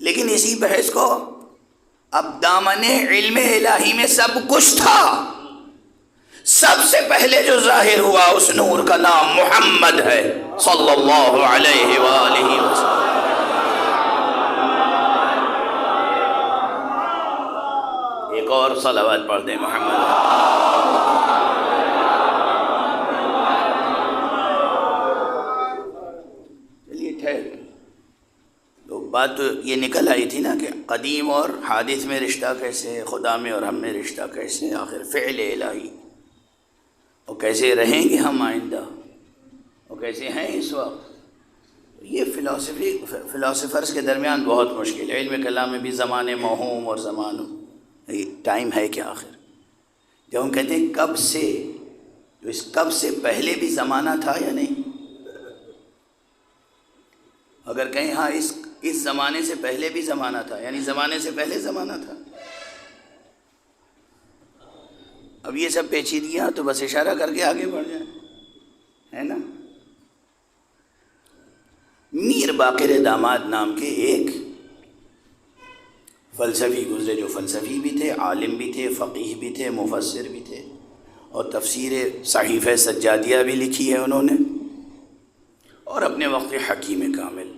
لیکن اسی بحث کو اب دامن علم الہی میں سب کچھ تھا. سب سے پہلے جو ظاہر ہوا اس نور کا نام محمد ہے صلی اللہ علیہ وآلہ وسلم. ایک اور صلوات پڑھ دیں محمد. چلیے ٹھہر. تو بات تو یہ نکل آئی تھی نا کہ قدیم اور حادث میں رشتہ کیسے، خدا میں اور ہم میں رشتہ کیسے، آخر فعل الہی، اور کیسے رہیں گے ہم آئندہ، اور کیسے ہیں اس وقت. یہ فلاسفرز کے درمیان بہت مشکل ہے. علم کلام میں بھی زمانے موہوم اور زمانوں ٹائم ہے کیا آخر. جب ہم کہتے ہیں کب سے، تو اس کب سے پہلے بھی زمانہ تھا یا نہیں؟ اگر کہیں ہاں اس زمانے سے پہلے بھی زمانہ تھا، یعنی زمانے سے پہلے زمانہ تھا. اب یہ سب پیچیدگیاں تو بس اشارہ کر کے آگے بڑھ جائیں، ہے نا. میر باقر داماد نام کے ایک فلسفی گزرے، جو فلسفی بھی تھے، عالم بھی تھے، فقیہ بھی تھے، مفسر بھی تھے، اور تفسیر صحیفہ سجادیہ بھی لکھی ہے انہوں نے، اور اپنے وقت حکیم کامل.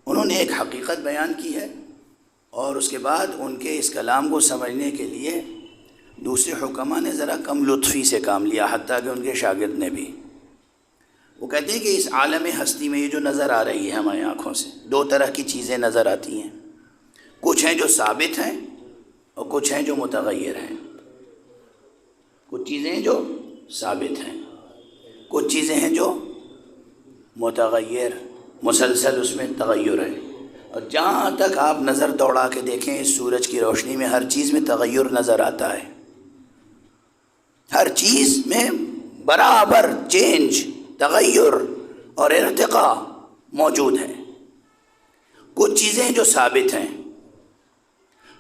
انہوں نے ایک حقیقت بیان کی ہے، اور اس کے بعد ان کے اس کلام کو سمجھنے کے لیے دوسرے حکماء نے ذرا کم لطفی سے کام لیا، حتیٰ کہ ان کے شاگرد نے بھی. وہ کہتے ہیں کہ اس عالم ہستی میں یہ جو نظر آ رہی ہے ہماری آنکھوں سے، دو طرح کی چیزیں نظر آتی ہیں. کچھ ہیں جو ثابت ہیں اور کچھ ہیں جو متغیر ہیں. کچھ چیزیں جو ثابت ہیں، کچھ چیزیں ہیں جو متغیر، مسلسل اس میں تغیر ہے. اور جہاں تک آپ نظر دوڑا کے دیکھیں اس سورج کی روشنی میں ہر چیز میں تغیر نظر آتا ہے، ہر چیز میں برابر چینج، تغیر اور ارتقاء موجود ہے. کچھ چیزیں جو ثابت ہیں.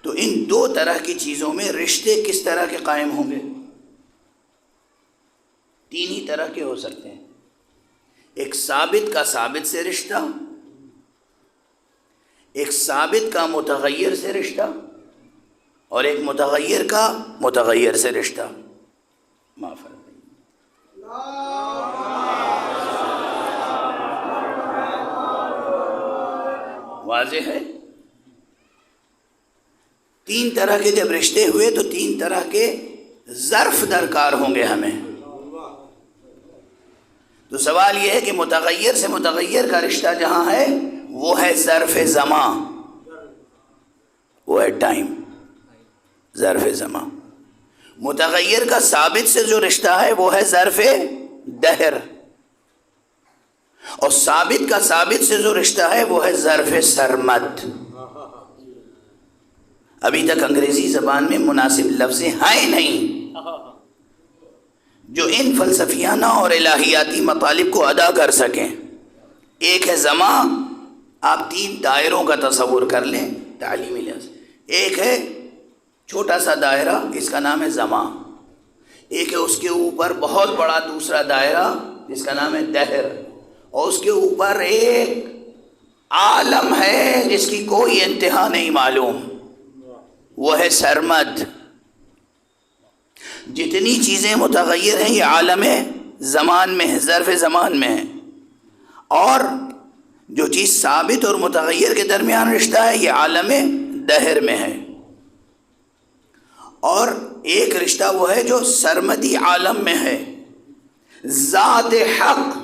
تو ان دو طرح کی چیزوں میں رشتے کس طرح کے قائم ہوں گے؟ تین ہی طرح کے ہو سکتے ہیں. ایک ثابت کا ثابت سے رشتہ، ایک ثابت کا متغیر سے رشتہ، اور ایک متغیر کا متغیر سے رشتہ. معاف فرمائیے. واضح ہے؟ تین طرح کے جب رشتے ہوئے تو تین طرح کے ظرف درکار ہوں گے ہمیں. تو سوال یہ ہے کہ متغیر سے متغیر کا رشتہ جہاں ہے وہ ہے ظرف زمان، وہ ہے ٹائم، ظرف زمان. متغیر کا ثابت سے جو رشتہ ہے وہ ہے ظرف دہر، اور ثابت کا ثابت سے جو رشتہ ہے وہ ہے ظرف سرمد. ابھی تک انگریزی زبان میں مناسب لفظیں ہیں نہیں جو ان فلسفیانہ اور الہیاتی مطالب کو ادا کر سکیں. ایک ہے زمان، آپ تین دائروں کا تصور کر لیں تعلیمی لحاظ. ایک ہے چھوٹا سا دائرہ، اس کا نام ہے زمان. ایک ہے اس کے اوپر بہت بڑا دوسرا دائرہ جس کا نام ہے دہر، اور اس کے اوپر ایک عالم ہے جس کی کوئی انتہا نہیں معلوم، وہ ہے سرمد. جتنی چیزیں متغیر ہیں یہ عالم زمان میں ہے، ظرف زمان میں ہے. اور جو چیز ثابت اور متغیر کے درمیان رشتہ ہے یہ عالم دہر میں ہے. اور ایک رشتہ وہ ہے جو سرمدی عالم میں ہے. ذات حق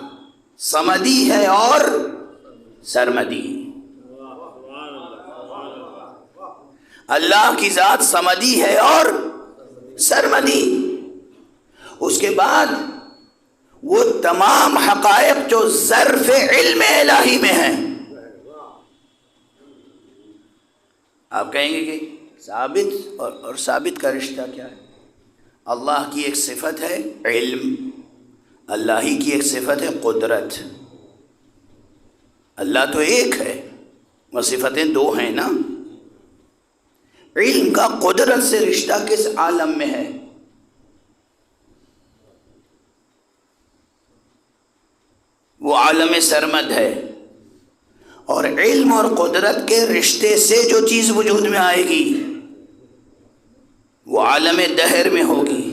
سمدی ہے اور سرمدی. اللہ کی ذات سمدی ہے اور سرمدی. اس کے بعد وہ تمام حقائق جو ظرف علم الہی میں ہیں. آپ کہیں گے کہ ثابت اور ثابت کا رشتہ کیا ہے؟ اللہ کی ایک صفت ہے علم، اللہ ہی کی ایک صفت ہے قدرت. اللہ تو ایک ہے، وہ صفتیں دو ہیں نا. علم کا قدرت سے رشتہ کس عالم میں ہے؟ وہ عالم سرمد ہے. اور علم اور قدرت کے رشتے سے جو چیز وجود میں آئے گی وہ عالم دہر میں ہوگی،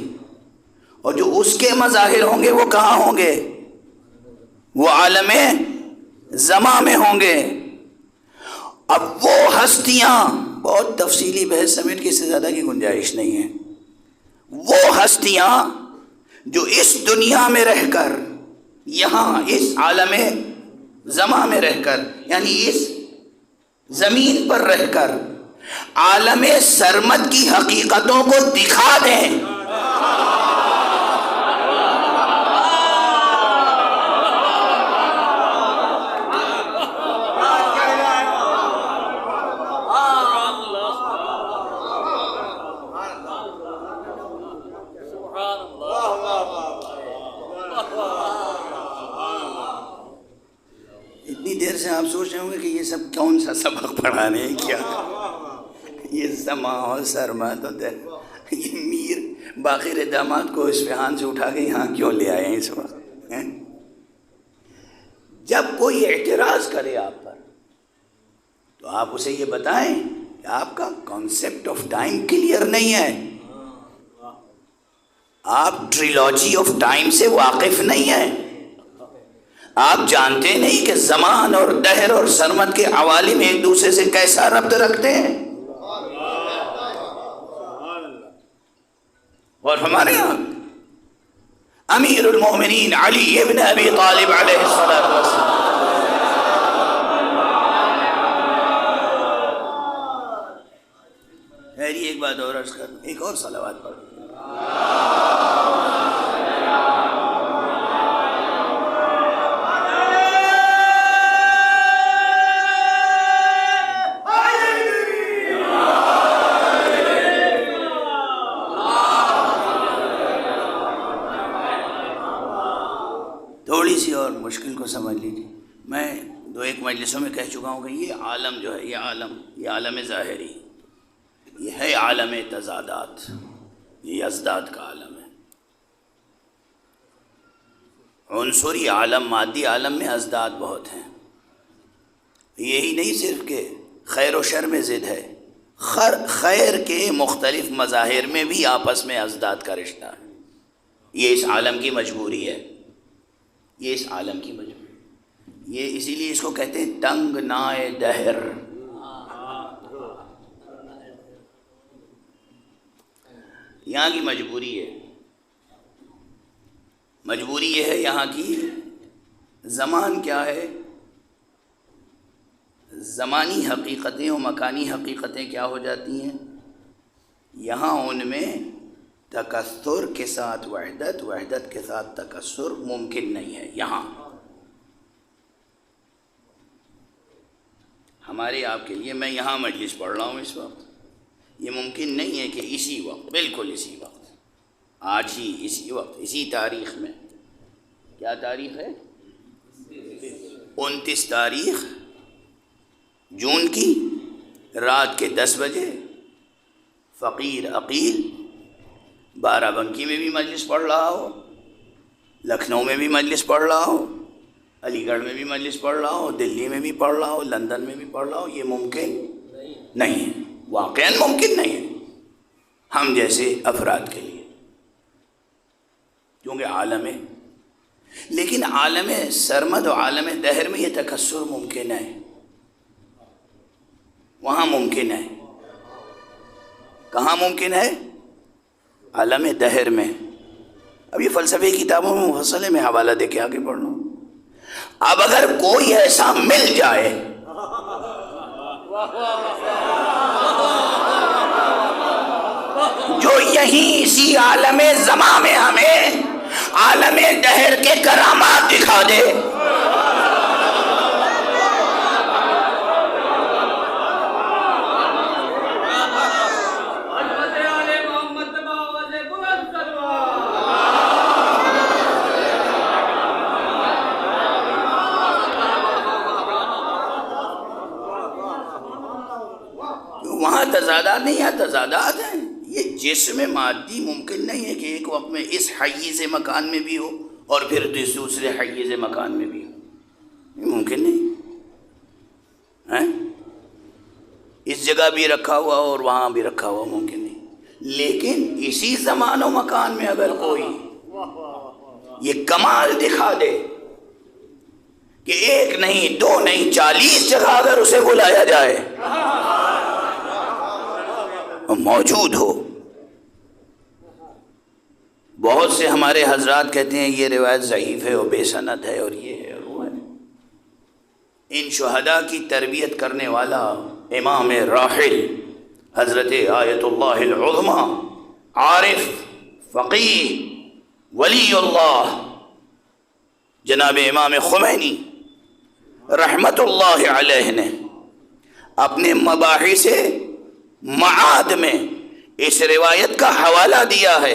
اور جو اس کے مظاہر ہوں گے وہ کہاں ہوں گے؟ وہ عالم زمان میں ہوں گے. اب وہ ہستیاں، بہت تفصیلی بحث سمیٹ کے اس سے زیادہ کی گنجائش نہیں ہے، وہ ہستیاں جو اس دنیا میں رہ کر، یہاں اس عالم زمان میں رہ کر، یعنی اس زمین پر رہ کر عالم سرمد کی حقیقتوں کو دکھا دیں. اتنی دیر سے آپ سوچ رہے ہوں گے کہ یہ سب کون سا سبق پڑھا رہے ہیں، کیا یہ زمان اور سرمد ہوتا ہے. یہ میر باقر داماد کو اصفہان سے اٹھا کے یہاں کیوں لے آئے ہیں اس وقت؟ جب کوئی اعتراض کرے آپ پر تو آپ اسے یہ بتائیں کہ آپ کا کانسیپٹ آف ٹائم کلیئر نہیں ہے، آپ ٹریلوجی آف ٹائم سے واقف نہیں ہیں، آپ جانتے نہیں کہ زمان اور دہر اور سرمد کے عوالم ایک دوسرے سے کیسا ربط رکھتے ہیں. اور ہمارے یہاں امیر المومنین علی ابن ابی طالب علیہ السلام. ایک بات اور عرض کر، ایک اور صلوات پڑھ. تھوڑی سی اور مشکل کو سمجھ لیجیے. میں 2-1 مجلسوں میں کہہ چکا ہوں کہ یہ عالم جو ہے، یہ عالم ظاہری، یہ ہے عالم تضادات، یہ ازداد کا عالم ہے. عنصری عالم، مادی عالم میں ازداد بہت ہیں. یہی نہیں صرف کہ خیر و شر میں ضد ہے، خیر کے مختلف مظاہر میں بھی آپس میں ازداد کا رشتہ ہے. یہ اس عالم کی مجبوری ہے، یہ اس عالم کی مجبوری. یہ اسی لیے اس کو کہتے ہیں تنگ نائے دہر. یہاں کی مجبوری ہے. مجبوری یہ ہے یہاں کی. زمان کیا ہے؟ زمانی حقیقتیں و مکانی حقیقتیں کیا ہو جاتی ہیں؟ یہاں ان میں تکثر کے ساتھ وحدت، وحدت کے ساتھ تکثر ممکن نہیں ہے. یہاں ہمارے آپ کے لیے، میں یہاں مجلس پڑھ رہا ہوں اس وقت، یہ ممکن نہیں ہے کہ اسی وقت، بالکل اسی وقت، آج ہی اسی وقت، اسی تاریخ میں. کیا تاریخ ہے؟ 29 تاریخ جون کی رات کے 10 بجے فقیر عقیل بارہ بنکی میں بھی مجلس پڑھ رہا ہو، لکھنؤ میں بھی مجلس پڑھ رہا ہو، علی گڑھ میں بھی مجلس پڑھ رہا ہو، دلی میں بھی پڑھ رہا ہو، لندن میں بھی پڑھ رہا ہو. یہ ممکن نہیں ہے، واقعاً ممکن نہیں ہے ہم جیسے افراد کے لیے، کیونکہ عالم ہے. لیکن عالم سرمد و عالم دہر میں یہ تکثر ممکن ہے، وہاں ممکن ہے. کہاں ممکن ہے؟ عالم دہر میں. اب یہ فلسفے کی کتابوں میں مفصل ہے، میں حوالہ دے کے آگے بڑھ رہا ہوں. اب اگر کوئی ایسا مل جائے جو یہیں اسی عالم زمان میں ہمیں عالم دہر کے کرامات دکھا دے، وہاں تضادات نہیں، یہاں تضادات ہیں. یہ جسم مادی ممکن نہیں ہے کہ ایک وقت میں اس حیز مکان میں بھی ہو اور پھر دوسرے حیز مکان میں بھی ہو. یہ ممکن نہیں. اس جگہ بھی رکھا ہوا اور وہاں بھی رکھا ہوا ممکن نہیں. لیکن اسی زمان و مکان میں اگر کوئی یہ کمال دکھا دے کہ ایک نہیں، 2 نہیں، 40 جگہ اگر اسے بلایا جائے موجود ہو. بہت سے ہمارے حضرات کہتے ہیں یہ روایت ضعیف ہے اور بے سند ہے اور یہ ہے اور وہ ہے. ان شہداء کی تربیت کرنے والا امام راحل حضرت آیت اللہ العظمی، عارف، فقیہ، ولی اللہ جناب امام خمینی رحمت اللہ علیہ نے اپنے مباحث معاد میں اس روایت کا حوالہ دیا ہے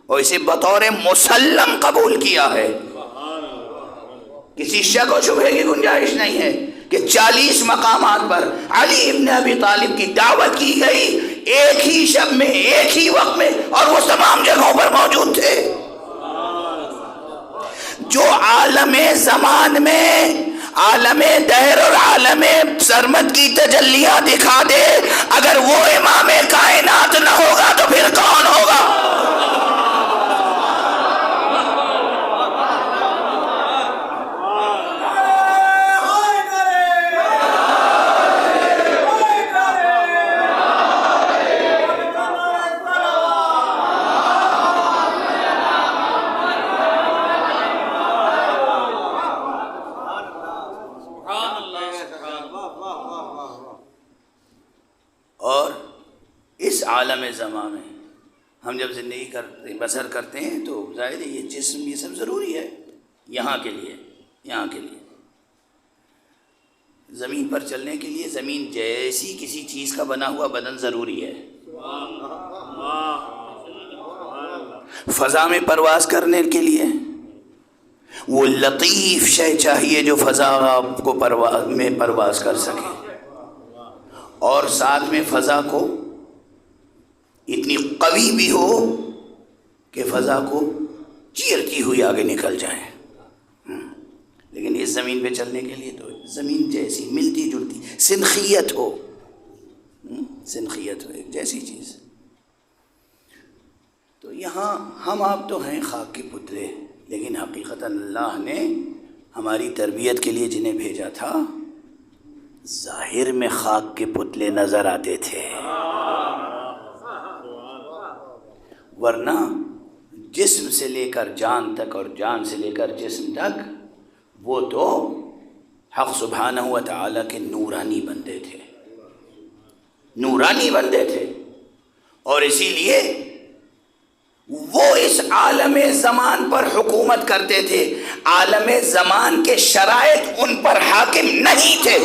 اور اسے بطور مسلم قبول کیا ہے. کسی شک و شبہے کی گنجائش نہیں ہے کہ 40 مقامات پر علی ابن ابی طالب کی دعوت کی گئی ایک ہی شب میں، ایک ہی وقت میں، اور وہ تمام جگہوں پر موجود تھے. جو عالم زمان میں عالم دہر اور عالم سرمد کی تجلیاں دکھا دے، اگر وہ امام کائنات نہ ہوگا تو پھر کون ہوگا؟ اور اس عالم زمان میں ہم جب زندگی کرتے بسر کرتے ہیں تو ظاہر ہے یہ جسم یہ سب ضروری ہے یہاں کے لیے. یہاں کے لیے زمین پر چلنے کے لیے زمین جیسی کسی چیز کا بنا ہوا بدن ضروری ہے. فضا میں پرواز کرنے کے لیے وہ لطیف شے چاہیے جو فضا آپ کو پرواز کر سکے، اور ساتھ میں فضا کو اتنی قوی بھی ہو کہ فضا کو چیرتی ہوئی آگے نکل جائے۔ لیکن اس زمین پہ چلنے کے لیے تو زمین جیسی ملتی جلتی سنخیت ہو، سنخیت ہو، ایک جیسی چیز۔ تو یہاں ہم آپ تو ہیں خاک کے پتلے، لیکن حقیقتاً اللہ نے ہماری تربیت کے لیے جنہیں بھیجا تھا ظاہر میں خاک کے پتلے نظر آتے تھے، ورنہ جسم سے لے کر جان تک اور جان سے لے کر جسم تک وہ تو حق سبحانہ و تعالیٰ کے نورانی بندے تھے، نورانی بندے تھے، اور اسی لیے وہ اس عالم زمان پر حکومت کرتے تھے، عالم زمان کے شرائط ان پر حاکم نہیں تھے۔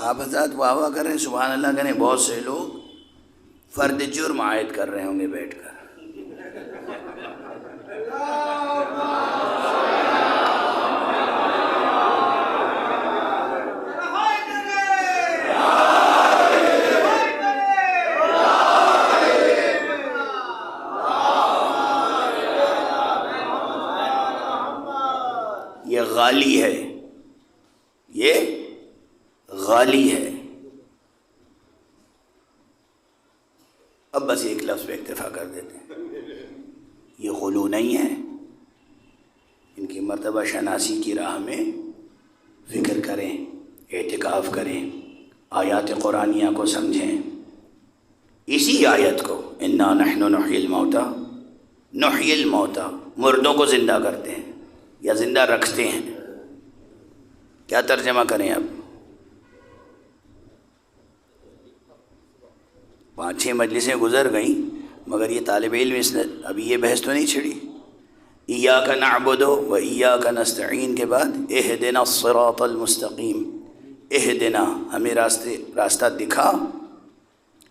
آپ حضرات واہ واہ کریں، سبحان اللہ کریں، بہت سے لوگ فرد جرم عائد کر رہے ہوں گے بیٹھ کر۔ یہ غالی ہے، یہ غالی ہے۔ اب بس ایک لفظ پہ اکتفا کر دیتے ہیں، یہ غلو نہیں ہے۔ ان کی مرتبہ شناسی کی راہ میں فکر کریں، اعتکاف کریں، آیات قرآنیہ کو سمجھیں۔ اسی آیت کو انا نحن نحیی الموتى، نحیی الموتى، مردوں کو زندہ کرتے ہیں یا زندہ رکھتے ہیں، کیا ترجمہ کریں؟ اب 5-6 مجلسیں گزر گئیں، مگر یہ طالب علم اس نے ابھی یہ بحث تو نہیں چھڑی۔ ایاک نعبد و ایاک نستعین کے بعد اہدنا الصراط المستقیم، اہدنا، ہمیں راستہ دکھا،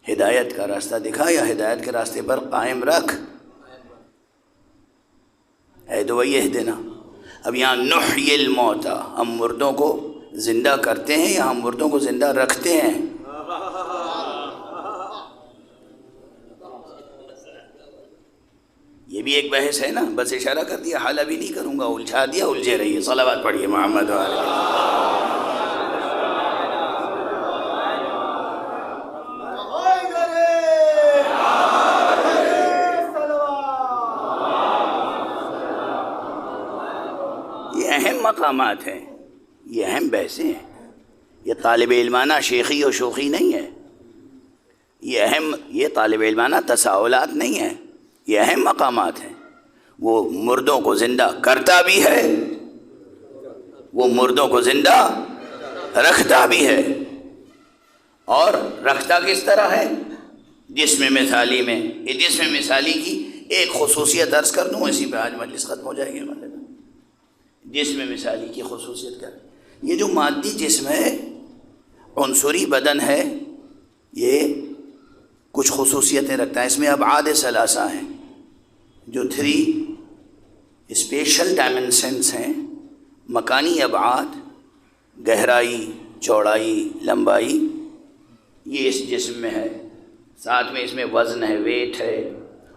ہدایت کا راستہ دکھا یا ہدایت کے راستے پر قائم رکھ، اے دو اہدنا۔ اب یہاں نحیی الموتى، ہم مردوں کو زندہ کرتے ہیں یا ہم مردوں کو زندہ رکھتے ہیں؟ یہ بھی ایک بحث ہے نا، بس اشارہ کر دیا، حال ابھی نہیں کروں گا، الجھا دیا، الجھے رہیے۔ صلوات پڑھیے محمد وعلیہ۔ یہ اہم مقامات ہیں، یہ اہم بحثیں ہیں، یہ طالب علمانہ شیخی و شوخی نہیں ہے، یہ اہم، یہ طالب علمانہ تساؤلات نہیں ہیں، یہ اہم مقامات ہیں۔ وہ مردوں کو زندہ کرتا بھی ہے، وہ مردوں کو زندہ رکھتا بھی ہے، اور رکھتا کس طرح ہے؟ جسم مثالی میں۔ یہ جسم مثالی کی ایک خصوصیت عرض کر دوں، اسی پہ آج مجلس ختم ہو جائے گی۔ جسم مثالی کی خصوصیت کیا؟ یہ جو مادی جسم ہے، عنصری بدن ہے، یہ کچھ خصوصیتیں رکھتا ہے۔ اس میں ابعاد ثلاثہ ہیں، جو 3 اسپیشل ڈائمنشنس ہیں، مکانی ابعاد، گہرائی، چوڑائی، لمبائی، یہ اس جسم میں ہے۔ ساتھ میں اس میں وزن ہے، ویٹ ہے،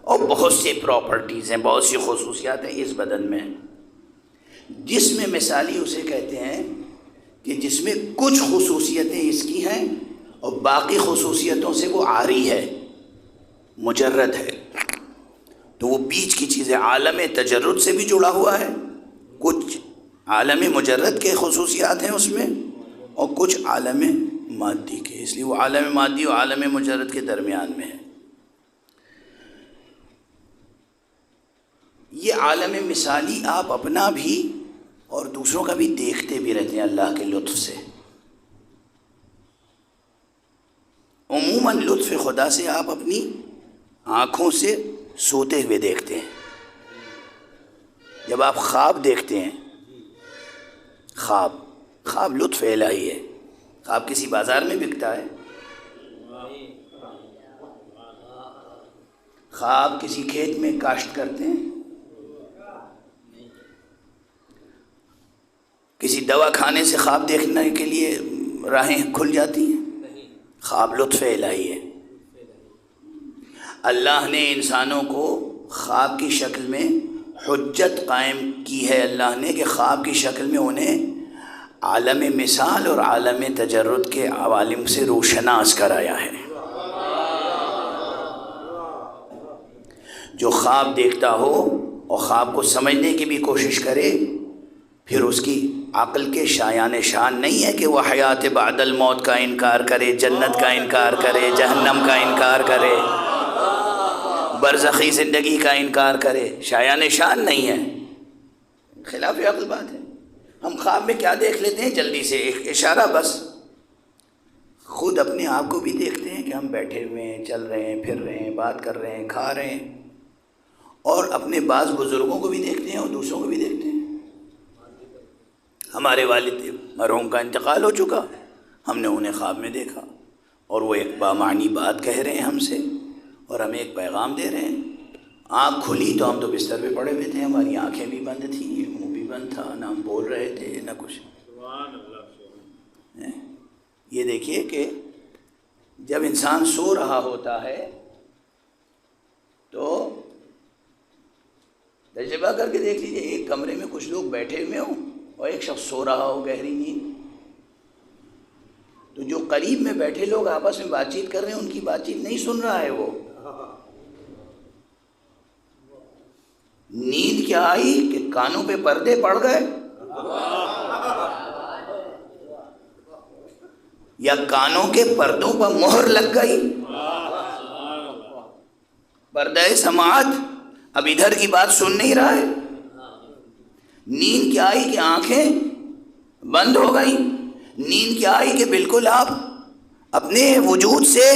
اور بہت سی پراپرٹیز ہیں، بہت سی خصوصیات ہیں اس بدن میں۔ جسم مثالی اسے کہتے ہیں کہ جس میں کچھ خصوصیتیں اس کی ہیں اور باقی خصوصیتوں سے وہ عاری ہے، مجرد ہے۔ تو وہ بیچ کی چیزیں عالم تجرد سے بھی جڑا ہوا ہے، کچھ عالم مجرد کے خصوصیات ہیں اس میں، اور کچھ عالم مادی کے، اس لیے وہ عالم مادی اور عالم مجرد کے درمیان میں ہے۔ یہ عالم مثالی آپ اپنا بھی اور دوسروں کا بھی دیکھتے بھی رہتے ہیں اللہ کے لطف سے۔ عموماً لطف خدا سے آپ اپنی آنکھوں سے سوتے ہوئے دیکھتے ہیں۔ جب آپ خواب دیکھتے ہیں، خواب لطف الہی ہے۔ خواب کسی بازار میں بکتا ہے؟ خواب کسی کھیت میں کاشت کرتے ہیں؟ کسی دوا کھانے سے خواب دیکھنے کے لیے راہیں کھل جاتی ہیں؟ خواب لطف الہی ہے۔ اللہ نے انسانوں کو خواب کی شکل میں حجت قائم کی ہے، اللہ نے کہ خواب کی شکل میں انہیں عالم مثال اور عالم تجرد کے عوالم سے روشناس کرایا ہے۔ جو خواب دیکھتا ہو اور خواب کو سمجھنے کی بھی کوشش کرے، پھر اس کی عقل کے شایان شان نہیں ہے کہ وہ حیات بعد الموت کا انکار کرے، جنت کا انکار کرے، جہنم کا انکار کرے، برزخی زندگی کا انکار کرے۔ شایان شان نہیں ہے، خلاف عقل بات ہے۔ ہم خواب میں کیا دیکھ لیتے ہیں؟ جلدی سے ایک اشارہ بس۔ خود اپنے آپ کو بھی دیکھتے ہیں کہ ہم بیٹھے ہوئے ہیں، چل رہے ہیں، پھر رہے ہیں، بات کر رہے ہیں، کھا رہے ہیں، اور اپنے بعض بزرگوں کو بھی دیکھتے ہیں اور دوسروں کو بھی دیکھتے ہیں۔ ہمارے والد مرحوم کا انتقال ہو چکا، ہم نے انہیں خواب میں دیکھا اور وہ ایک بامعنی بات کہہ رہے ہیں ہم سے اور ہمیں ایک پیغام دے رہے ہیں۔ آنکھ کھلی تو ہم تو بستر پہ پڑے ہوئے تھے، ہماری آنکھیں بھی بند تھیں، منہ بھی بند تھا، نہ ہم بول رہے تھے نہ کچھ۔ یہ دیکھیے کہ جب انسان سو رہا ہوتا ہے تو تجربہ کر کے دیکھ لیجیے، ایک کمرے میں کچھ لوگ بیٹھے ہوئے ہوں اور ایک شخص سو رہا ہو گہری نیند، تو جو قریب میں بیٹھے لوگ آپس میں بات چیت کر رہے ہیں ان کی بات چیت نہیں سن رہا ہے، وہ نیند کیا آئی کہ کانوں پہ پردے پڑ گئے، یا کانوں کے پردوں پر مہر لگ گئی، پردہ سماعت اب ادھر کی بات سن نہیں رہا ہے۔ نیند کیا آئی کہ آنکھیں بند ہو گئیں، نیند کیا آئی کہ بالکل آپ اپنے وجود سے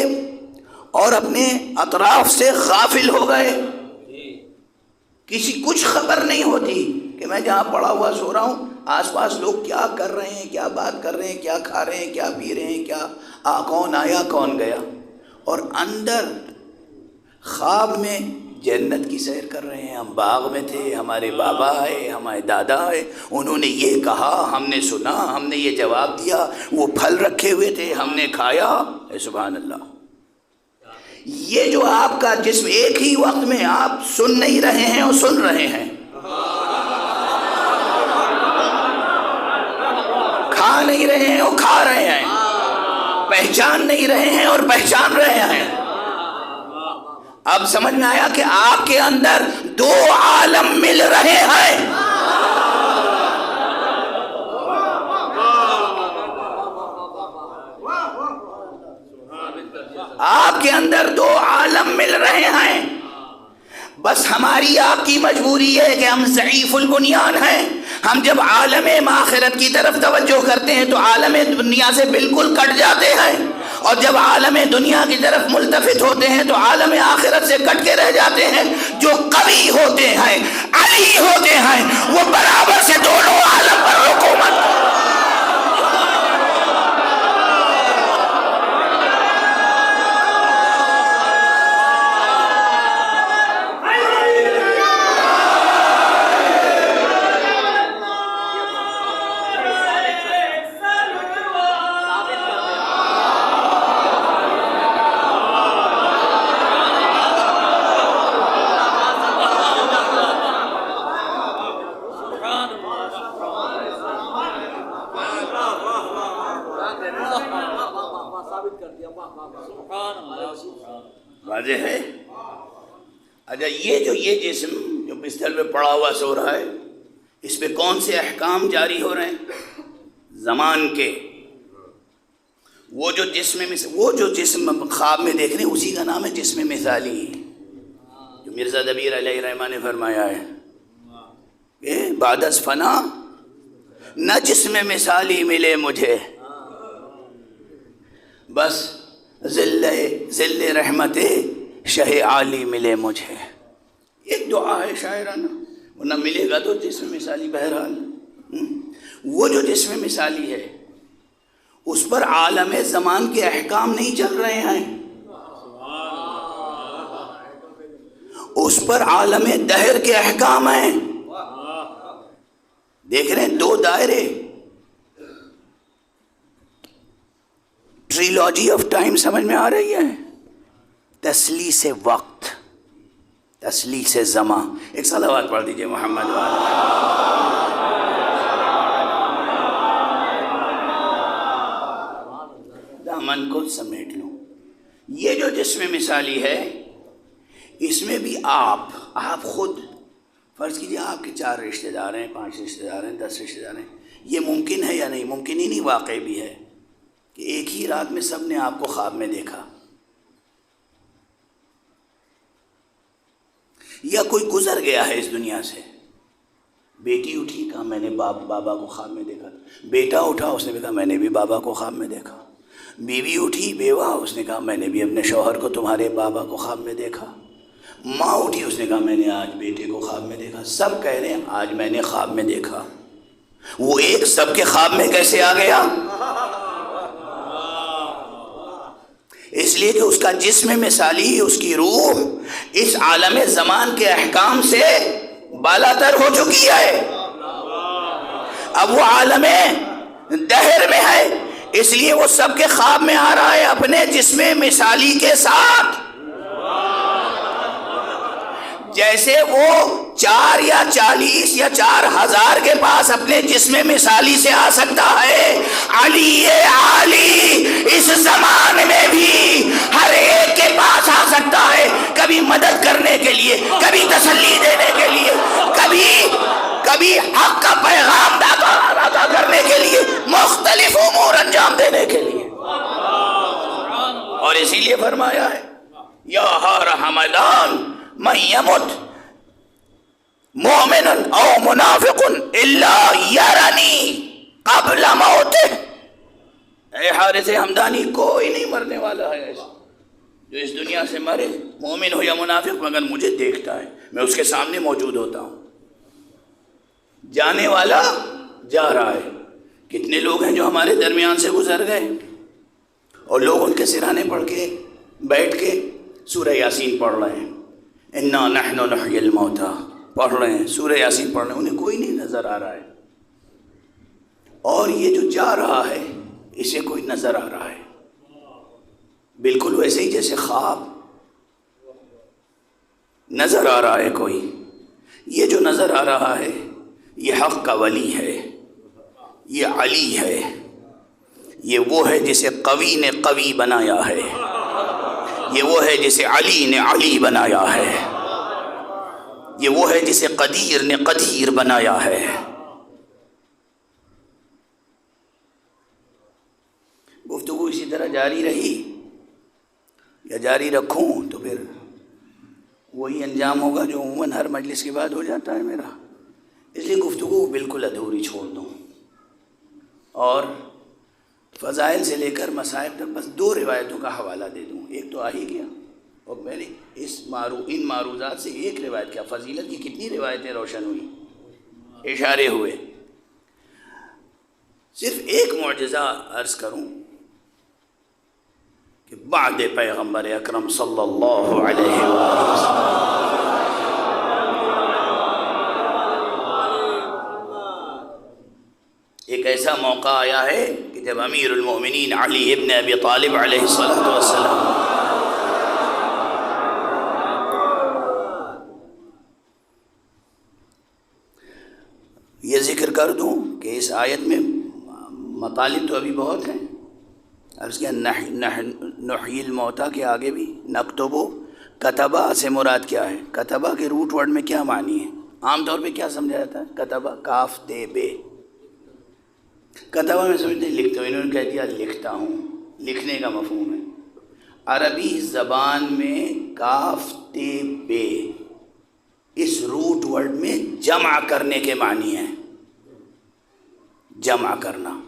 اور اپنے اطراف سے غافل ہو گئے، کسی کچھ خبر نہیں ہوتی کہ میں جہاں پڑا ہوا سو رہا ہوں آس پاس لوگ کیا کر رہے ہیں، کیا بات کر رہے ہیں، کیا کھا رہے ہیں، کیا پی رہے ہیں، کیا کون آیا کون گیا، اور اندر خواب میں جنت کی سیر کر رہے ہیں۔ ہم باغ میں تھے، ہمارے بابا آئے، ہمارے دادا آئے، انہوں نے یہ کہا، ہم نے سنا، ہم نے یہ جواب دیا، وہ پھل رکھے ہوئے تھے، ہم نے کھایا۔ اے سبحان اللہ! یہ جو آپ کا جسم ایک ہی وقت میں آپ سن نہیں رہے ہیں اور سن رہے ہیں، کھا نہیں رہے ہیں اور کھا رہے ہیں، پہچان نہیں رہے ہیں اور پہچان رہے ہیں۔ اب سمجھ میں آیا کہ آپ کے اندر دو عالم مل رہے ہیں۔ آپ کے اندر دو عالم مل رہے ہیں، بس ہماری آپ کی مجبوری ہے کہ ہم ضعیف البنیان ہیں۔ ہم جب عالم آخرت کی طرف توجہ کرتے ہیں تو عالم دنیا سے بالکل کٹ جاتے ہیں، اور جب عالم دنیا کی طرف ملتفت ہوتے ہیں تو عالم آخرت سے کٹ کے رہ جاتے ہیں۔ جو قوی ہوتے ہیں، علی ہوتے ہیں، وہ برابر سے دونوں عالم پر حکومت۔ واضح ہے؟ اچھا، یہ جسم جو بستر پہ پڑا ہوا سو رہا ہے، اس پہ کون سے احکام جاری ہو رہے ہیں؟ زمان کے۔ وہ جو جسم خواب میں دیکھ رہے ہیں اسی کا نام ہے جسم مثالی، جو مرزا دبیر علیہ الرحمہ نے فرمایا ہے کہ بعد از فنا نہ جسم مثالی ملے مجھے، بس ذل رحمت شہ عالی ملے مجھے۔ ایک دعا ہے شاعرانہ، وہ نہ ملے گا تو جسم مثالی۔ بہرحال وہ جو جسم مثالی ہے اس پر عالم زمان کے احکام نہیں چل رہے ہیں، پر عالم دہر کے احکام ہیں. دیکھ رہے ہیں 2 دائرے. ٹریلوجی آف ٹائم سمجھ میں آ رہی ہے؟ تسلیس وقت، تسلیس زمان. ایک صلوات پڑھ دیجئے محمد والا. دامن کو سمیٹ لو. یہ جو جسم مثالی ہے اس میں بھی آپ خود فرض کیجئے آپ کے 4 رشتہ دار ہیں، 5 رشتہ دار ہیں، 10 رشتہ دار ہیں. یہ ممکن ہے یا نہیں؟ ممکن ہی نہیں، واقع بھی ہے کہ ایک ہی رات میں سب نے آپ کو خواب میں دیکھا. یا کوئی گزر گیا ہے اس دنیا سے. بیٹی اٹھی، کہا میں نے بابا کو خواب میں دیکھا. بیٹا اٹھا، اس نے بھی کہا میں نے بھی بابا کو خواب میں دیکھا. بیوی اٹھی، بیوہ، اس نے کہا میں نے بھی اپنے شوہر کو تمہارے بابا کو خواب میں دیکھا. ماں اٹھی، اس نے کہا میں نے آج بیٹے کو خواب میں دیکھا. سب کہہ رہے ہیں آج میں نے خواب میں دیکھا. وہ ایک سب کے خواب میں کیسے آ گیا؟ اس لیے کہ اس کا جسم مثالی، اس کی روح اس عالم زمان کے احکام سے بالاتر ہو چکی ہے. اب وہ عالم دہر میں ہے، اس لیے وہ سب کے خواب میں آ رہا ہے اپنے جسم مثالی کے ساتھ. جیسے وہ 4 یا 40 یا 4000 کے پاس اپنے جسم مثالی سے آ سکتا ہے، علی عالی اس زمان میں بھی ہر ایک کے پاس آ سکتا ہے. کبھی مدد کرنے کے لیے، کبھی تسلی دینے کے لیے، کبھی حق کا پیغام ادا کرنے کے لیے، مختلف امور انجام دینے کے لیے. اور اسی لیے فرمایا ہے یا رحمدان من یمت مومن او منافق الا یرنی قبل موتہ. اے حارث ہمدانی، کوئی نہیں مرنے والا ہے ایسا جو اس دنیا سے مرے، مومن ہو یا منافق، مگر مجھے دیکھتا ہے، میں اس کے سامنے موجود ہوتا ہوں. جانے والا جا رہا ہے. کتنے لوگ ہیں جو ہمارے درمیان سے گزر گئے اور لوگ ان کے سرانے پڑھ کے بیٹھ کے سورہ یاسین پڑھ رہے ہیں. انا نحن نحیی الموتى پڑھ رہے ہیں، سورہ یاسین پڑھ رہے ہیں، انہیں کوئی نہیں نظر آ رہا ہے. اور یہ جو جا رہا ہے اسے کوئی نظر آ رہا ہے. بالکل ویسے ہی جیسے خواب نظر آ رہا ہے کوئی. یہ جو نظر آ رہا ہے یہ حق کا ولی ہے، یہ علی ہے. یہ وہ ہے جسے قوی نے قوی بنایا ہے، یہ وہ ہے جسے علی نے علی بنایا ہے، یہ وہ ہے جسے قدیر نے قدیر بنایا ہے. گفتگو اسی طرح جاری رہی یا جاری رکھوں تو پھر وہی انجام ہوگا جو عموماً ہر مجلس کے بعد ہو جاتا ہے میرا. اس لیے گفتگو بالکل ادھوری چھوڑ دوں اور فضائل سے لے کر مصائب تک بس 2 روایتوں کا حوالہ دے دوں. ایک تو آ ہی گیا اور میں نے ان معروضات سے ایک روایت کیا. فضیلت کی کتنی روایتیں روشن ہوئی، اشارے ہوئے. صرف ایک معجزہ عرض کروں کہ بعد پیغمبر اکرم صلی اللہ علیہ وسلم ایک ایسا موقع آیا ہے کہ جب امیر المومنین علی ابن ابی طالب علیہ السلام یہ ذکر کر دوں کہ اس آیت میں مطالب تو ابھی بہت ہیں. عرض کیا نحیی الموتیٰ کے آگے بھی نکتبو، کتبہ سے مراد کیا ہے؟ کتبہ کے روٹ ورڈ میں کیا معنی ہے؟ عام طور پہ کیا سمجھا جاتا ہے؟ کتبہ کاف تے بے. کتبہ میں سمجھتے ہیں لکھتا ہوں، انہوں نے کہہ دیا لکھتا ہوں، لکھنے کا مفہوم ہے. عربی زبان میں کاف تے بے اس روٹ ورڈ میں جمع کرنے کے معنی ہیں. جمع کرنا.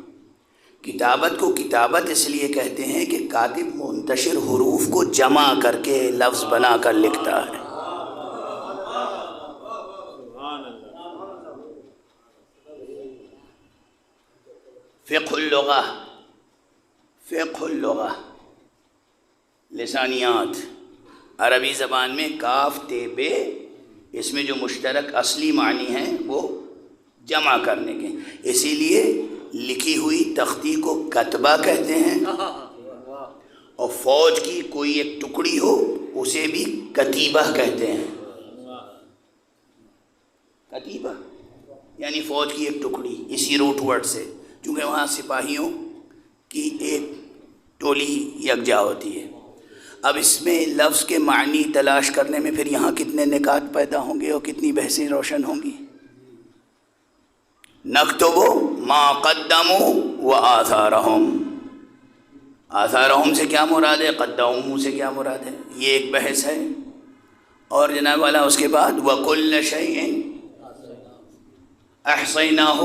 کتابت کو کتابت اس لیے کہتے ہیں کہ کاتب منتشر حروف کو جمع کر کے لفظ بنا کر لکھتا ہے. فقہ اللغہ، فقہ اللغہ، لسانیات، عربی زبان میں کاف تے بے، اس میں جو مشترک اصلی معنی ہیں وہ جمع کرنے کے، اسی لیے لکھی ہوئی تختی کو کتبہ کہتے ہیں، اور فوج کی کوئی ایک ٹکڑی ہو اسے بھی کتیبہ کہتے ہیں۔ کتیبہ یعنی فوج کی ایک ٹکڑی، اسی روٹ ورڈ سے، چونکہ وہاں سپاہیوں کی ایک ٹولی یکجا ہوتی ہے۔ اب اس میں لفظ کے معنی تلاش کرنے میں پھر یہاں کتنے نکات پیدا ہوں گے اور کتنی بحثیں روشن ہوں گی۔ نکتب ما قدموا وآثارہم، آثارہم سے کیا مراد ہے، قدموا سے کیا مراد ہے، یہ ایک بحث ہے۔ اور جناب والا اس کے بعد وَكُلَّ شَيْءٍ احصیناہ،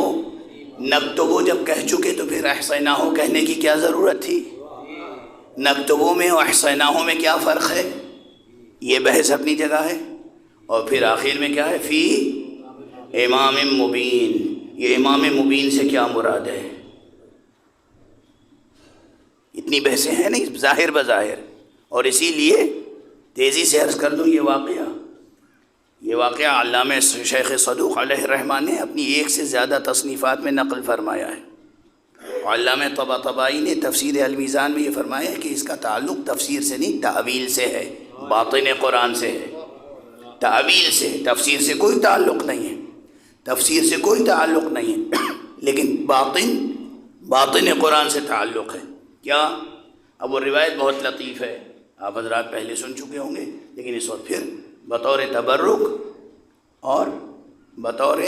نکتبو جب کہہ چکے تو پھر احصیناہ کہنے کی کیا ضرورت تھی؟ نکتبو میں اور احصیناہ میں کیا فرق ہے، یہ بحث اپنی جگہ ہے۔ اور پھر آخر میں کیا ہے، فی امام مبین، یہ امام مبین سے کیا مراد ہے، اتنی بحثیں ہیں نہیں ظاہر بظاہر۔ اور اسی لیے تیزی سے عرض کر دوں، یہ واقعہ علامہ شیخ صدوق علیہ الرحمہ نے اپنی ایک سے زیادہ تصنیفات میں نقل فرمایا ہے۔ علامہ طباطبائی نے تفسیر المیزان میں یہ فرمایا ہے کہ اس کا تعلق تفسیر سے نہیں، تأویل سے ہے، باطن قرآن سے ہے، تأویل سے، تفسیر سے کوئی تعلق نہیں ہے، تفسیر سے کوئی تعلق نہیں ہے، لیکن باطن قرآن سے تعلق ہے۔ کیا؟ اب وہ روایت بہت لطیف ہے، آپ حضرات پہلے سن چکے ہوں گے، لیکن اس وقت پھر بطور تبرک اور بطور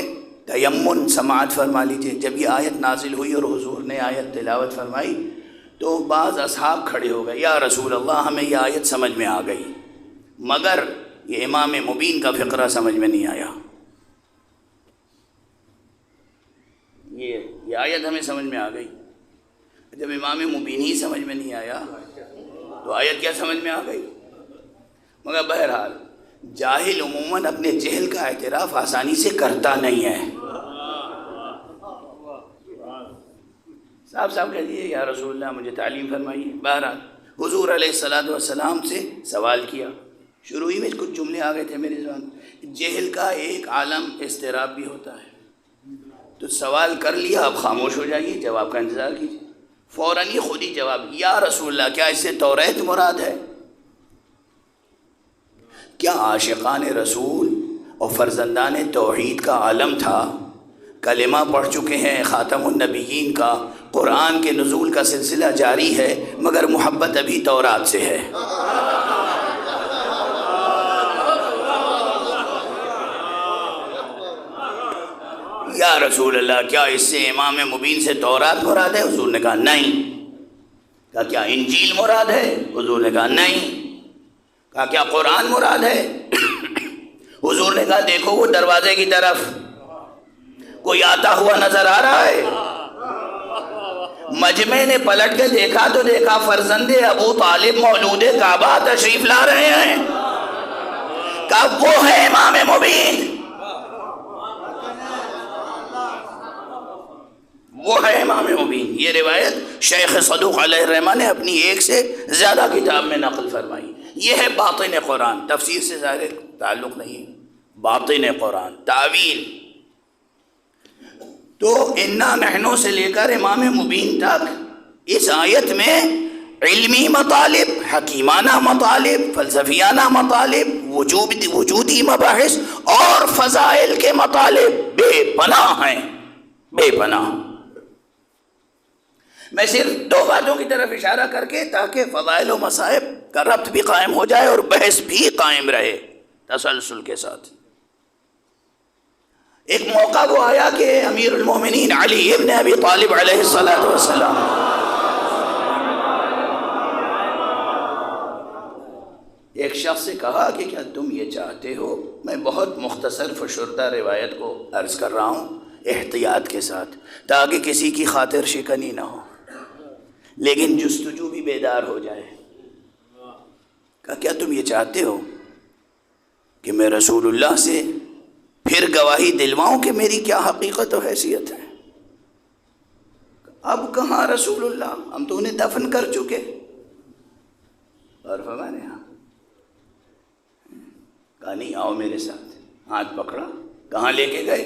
تیمن سماعت فرما لیجئے۔ جب یہ آیت نازل ہوئی اور حضور نے آیت تلاوت فرمائی تو بعض اصحاب کھڑے ہو گئے، یا رسول اللہ ہمیں یہ آیت سمجھ میں آ گئی، مگر یہ امام مبین کا فقرہ سمجھ میں نہیں آیا۔ یہ آیت ہمیں سمجھ میں آ گئی، جب امام مبین ہی سمجھ میں نہیں آیا تو آیت کیا سمجھ میں آ گئی؟ مگر بہرحال جاہل عموماً اپنے جہل کا اعتراف آسانی سے کرتا نہیں ہے۔ صاحب کہہ دیے یا رسول اللہ مجھے تعلیم فرمائیے۔ بہرحال حضور علیہ السلام سے سوال کیا، شروع ہی میں کچھ جملے آ گئے تھے میرے ذہن۔ جہل کا ایک عالم اضطراب بھی ہوتا ہے، تو سوال کر لیا، اب خاموش ہو جائیے، جواب کا انتظار کیجیے۔ فوراً ہی خود ہی جواب، یا رسول اللہ کیا اس سے توریت مراد ہے؟ کیا عاشقان رسول اور فرزندان توحید کا عالم تھا، کلمہ پڑھ چکے ہیں خاتم النبیین کا، قرآن کے نزول کا سلسلہ جاری ہے، مگر محبت ابھی تورات سے ہے۔ یا رسول اللہ کیا اس سے امام مبین سے تورات مراد ہے؟ حضور نے کہا نہیں۔ کہا کیا انجیل مراد ہے؟ حضور نے کہا نہیں۔ کہا کیا قرآن مراد ہے؟ حضور نے کہا دیکھو وہ دروازے کی طرف کوئی آتا ہوا نظر آ رہا ہے۔ مجمع نے پلٹ کے دیکھا تو دیکھا فرزند ابو طالب مولود کعبہ تشریف لا رہے ہیں۔ کہا وہ ہے امام مبین، وہ ہے امام مبین۔ یہ روایت شیخ صدوق علیہ الرحمہ نے اپنی ایک سے زیادہ کتاب میں نقل فرمائی۔ یہ ہے باطن قرآن، تفسیر سے ظاہر تعلق نہیں، باطن قرآن، تعویل۔ تو انا نحنو سے لے کر امام مبین تک اس آیت میں علمی مطالب، حکیمانہ مطالب، فلسفیانہ مطالب، وجودی مباحث اور فضائل کے مطالب بے پناہ ہیں، بے پناہ۔ میں صرف دو باتوں کی طرف اشارہ کر کے تاکہ فضائل و مصائب کا ربط بھی قائم ہو جائے اور بحث بھی قائم رہے تسلسل کے ساتھ۔ ایک موقع وہ آیا کہ امیر المومنین علی ابن ابی طالب علیہ السلام ایک شخص سے کہا کہ کیا تم یہ چاہتے ہو، میں بہت مختصر فشردہ روایت کو عرض کر رہا ہوں احتیاط کے ساتھ تاکہ کسی کی خاطر شکنی نہ ہو، لیکن جستجو بھی بیدار ہو جائے۔ کہا کیا تم یہ چاہتے ہو کہ میں رسول اللہ سے پھر گواہی دلواؤں کہ میری کیا حقیقت و حیثیت ہے؟ اب کہاں رسول اللہ، ہم تو انہیں دفن کر چکے۔ اور فرمانے ہاں کہا نہیں آؤ میرے ساتھ، ہاتھ پکڑا، کہاں لے کے گئے؟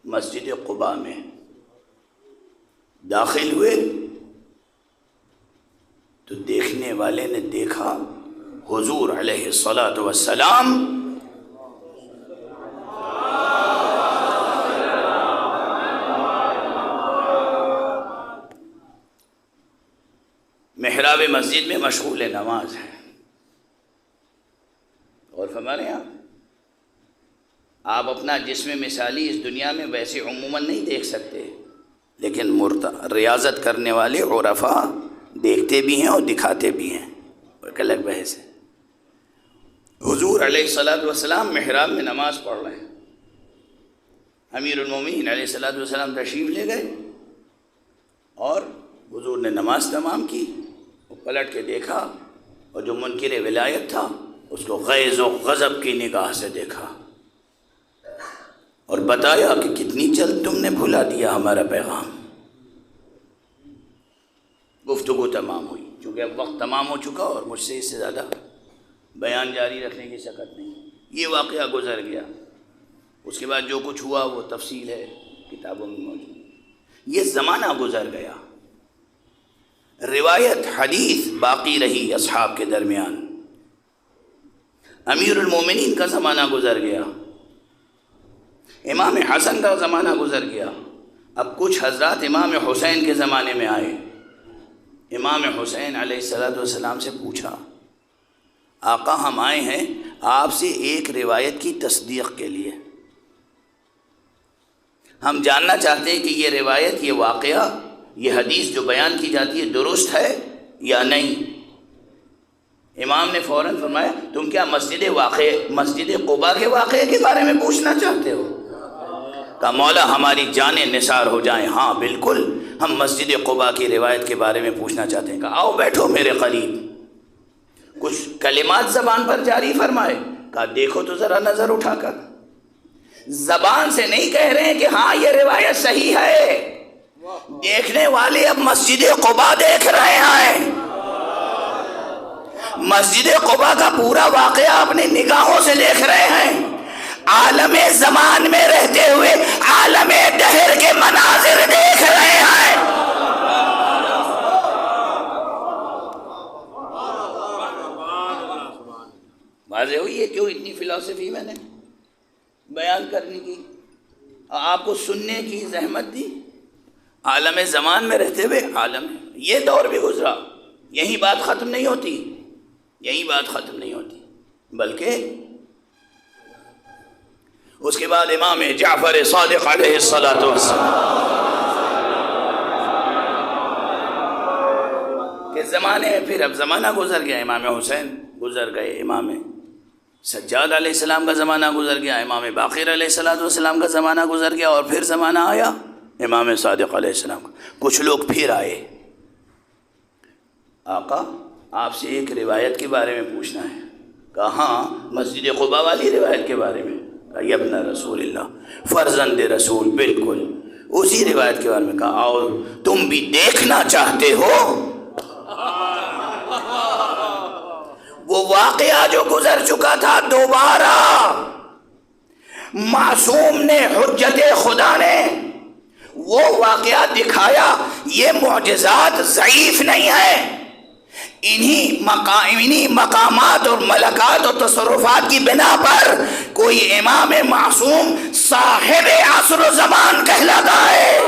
مسجد قباء میں داخل ہوئے تو دیکھنے والے نے دیکھا حضور علیہ الصلاۃ والسلام محراب مسجد میں مشغول نماز ہے۔ اور فرما رہے ہیں آپ اپنا جسم مثالی اس دنیا میں ویسے عموماً نہیں دیکھ سکتے، لیکن ریاضت کرنے والے عرفاء دیکھتے بھی ہیں اور دکھاتے بھی ہیں، ایک الگ بحث ہے۔ حضور علیہ الصلاۃ والسلام محراب میں نماز پڑھ رہے ہیں، امیر المومنین علیہ الصلاۃ والسلام تشریف لے گئے اور حضور نے نماز تمام کی، وہ پلٹ کے دیکھا اور جو منکر ولایت تھا اس کو غیظ و غضب کی نگاہ سے دیکھا اور بتایا کہ کتنی جلد تم نے بھلا دیا ہمارا پیغام۔ گفتگو تمام ہوئی، چونکہ اب وقت تمام ہو چکا اور مجھ سے اس سے زیادہ بیان جاری رکھنے کی سکت نہیں۔ یہ واقعہ گزر گیا، اس کے بعد جو کچھ ہوا وہ تفصیل ہے کتابوں میں موجود۔ یہ زمانہ گزر گیا، روایت حدیث باقی رہی اصحاب کے درمیان۔ امیر المومنین کا زمانہ گزر گیا، امام حسن کا زمانہ گزر گیا، اب کچھ حضرات امام حسین کے زمانے میں آئے۔ امام حسین علیہ الصلاۃ والسلام سے پوچھا، آقا ہم آئے ہیں آپ سے ایک روایت کی تصدیق کے لیے، ہم جاننا چاہتے ہیں کہ یہ روایت، یہ واقعہ، یہ حدیث جو بیان کی جاتی ہے درست ہے یا نہیں۔ امام نے فوراً فرمایا تم کیا مسجد قباء کے واقعے کے بارے میں پوچھنا چاہتے ہو؟ کہا مولا ہماری جانیں نثار ہو جائیں، ہاں بالکل ہم مسجد قباء کی روایت کے بارے میں پوچھنا چاہتے ہیں۔ کہا آؤ بیٹھو میرے قریب، کچھ کلمات زبان پر جاری فرمائے۔ کہا دیکھو تو ذرا نظر اٹھا کر، زبان سے نہیں کہہ رہے ہیں کہ ہاں یہ روایت صحیح ہے، دیکھنے والے اب مسجد قباء دیکھ رہے ہیں، مسجد قباء کا پورا واقعہ اپنی نگاہوں سے دیکھ رہے ہیں، عالم زمان میں رہتے ہوئے عالم دہر کے مناظر دیکھ رہے ہیں۔ واضح ہوئی ہے کیوں اتنی فلسفی میں نے بیان کرنے کی، آپ کو سننے کی زحمت دی۔ عالم زمان میں رہتے ہوئے عالم، یہ دور بھی گزرا، یہی بات ختم نہیں ہوتی، یہی بات ختم نہیں ہوتی، بلکہ اس کے بعد امام جعفر صادق علیہ الصلاۃ والسلام کے زمانے میں، پھر اب زمانہ گزر گیا، امام حسین گزر گئے، امام سجاد علیہ السلام کا زمانہ گزر گیا، امام باقر علیہ الصلاۃ والسلام کا زمانہ گزر گیا، اور پھر زمانہ آیا امام صادق علیہ السلام کا۔ کچھ لوگ پھر آئے، آقا آپ سے ایک روایت کے بارے میں پوچھنا ہے۔ کہا ہاں مسجد قباء والی روایت کے بارے میں۔ کہا یا ابن رسول اللہ، فرزند رسول، بالکل اسی روایت کے بارے میں۔ کہا آؤ تم بھی دیکھنا چاہتے ہو وہ واقعہ جو گزر چکا تھا، دوبارہ معصوم نے، حجت خدا نے وہ واقعہ دکھایا۔ یہ معجزات ضعیف نہیں ہے، انہی مقامات اور ملکات اور تصرفات کی بنا پر کوئی امام معصوم صاحب عصر و زمان کہلاتا ہے۔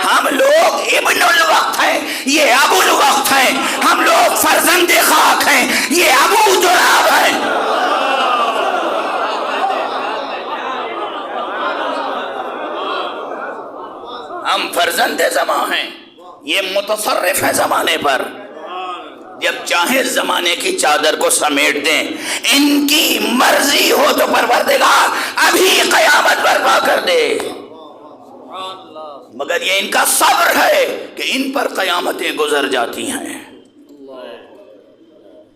ہم لوگ ابن الوقت ہیں، یہ ابو الوقت ہیں، ہم لوگ فرزند خاک ہیں، یہ ابو تراب ہیں۔ ہم فرزند زمان ہیں، یہ متصرف ہے زمانے پر، جب چاہے زمانے کی چادر کو سمیٹ دیں، ان کی مرضی ہو تو پروردگار ابھی قیامت برپا کر دے، مگر یہ ان کا صبر ہے کہ ان پر قیامتیں گزر جاتی ہیں،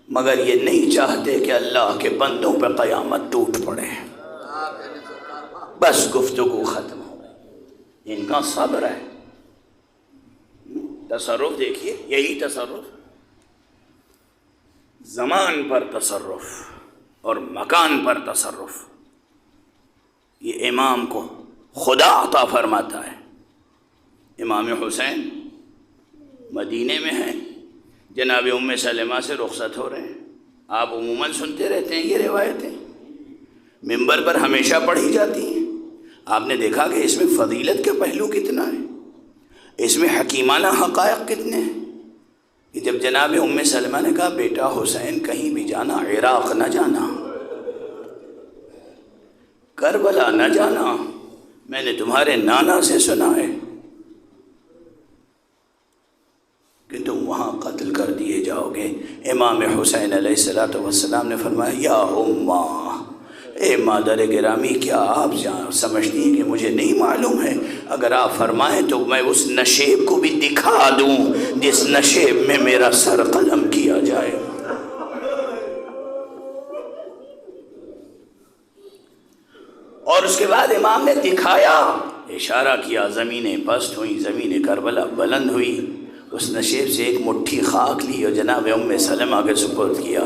مگر یہ نہیں چاہتے کہ اللہ کے بندوں پہ قیامت ٹوٹ پڑے، بس گفتگو ختم ہو گئی، ان کا صبر ہے۔ تصرف دیکھیے، یہی تصرف، زمان پر تصرف اور مکان پر تصرف، یہ امام کو خدا عطا فرماتا ہے۔ امام حسین مدینے میں ہیں، جناب ام سلمہ سے رخصت ہو رہے ہیں۔ آپ عموماً سنتے رہتے ہیں یہ روایتیں، منبر پر ہمیشہ پڑھی جاتی ہیں۔ آپ نے دیکھا کہ اس میں فضیلت کا پہلو کتنا ہے، اس میں حکیمانہ حقائق کتنے ہیں کہ جب جناب ام سلمہ نے کہا بیٹا حسین کہیں بھی جانا، عراق نہ جانا، کربلا نہ جانا، میں نے تمہارے نانا سے سنا ہے کہ تم وہاں قتل کر دیے جاؤ گے۔ امام حسین علیہ السلام نے فرمایا یا اماں، اے مادر گرامی، کیا آپ سمجھتی ہیں کہ مجھے نہیں معلوم ہے؟ اگر آپ فرمائیں تو میں اس نشیب کو بھی دکھا دوں جس نشیب میں میرا سر قلم کیا جائے۔ اور اس کے بعد امام نے دکھایا، اشارہ کیا، زمینیں پست ہوئیں، زمین کربلا بلند ہوئی، اس نشیب سے ایک مٹھی خاک لی اور جناب ام سلمہ کے سپرد کیا۔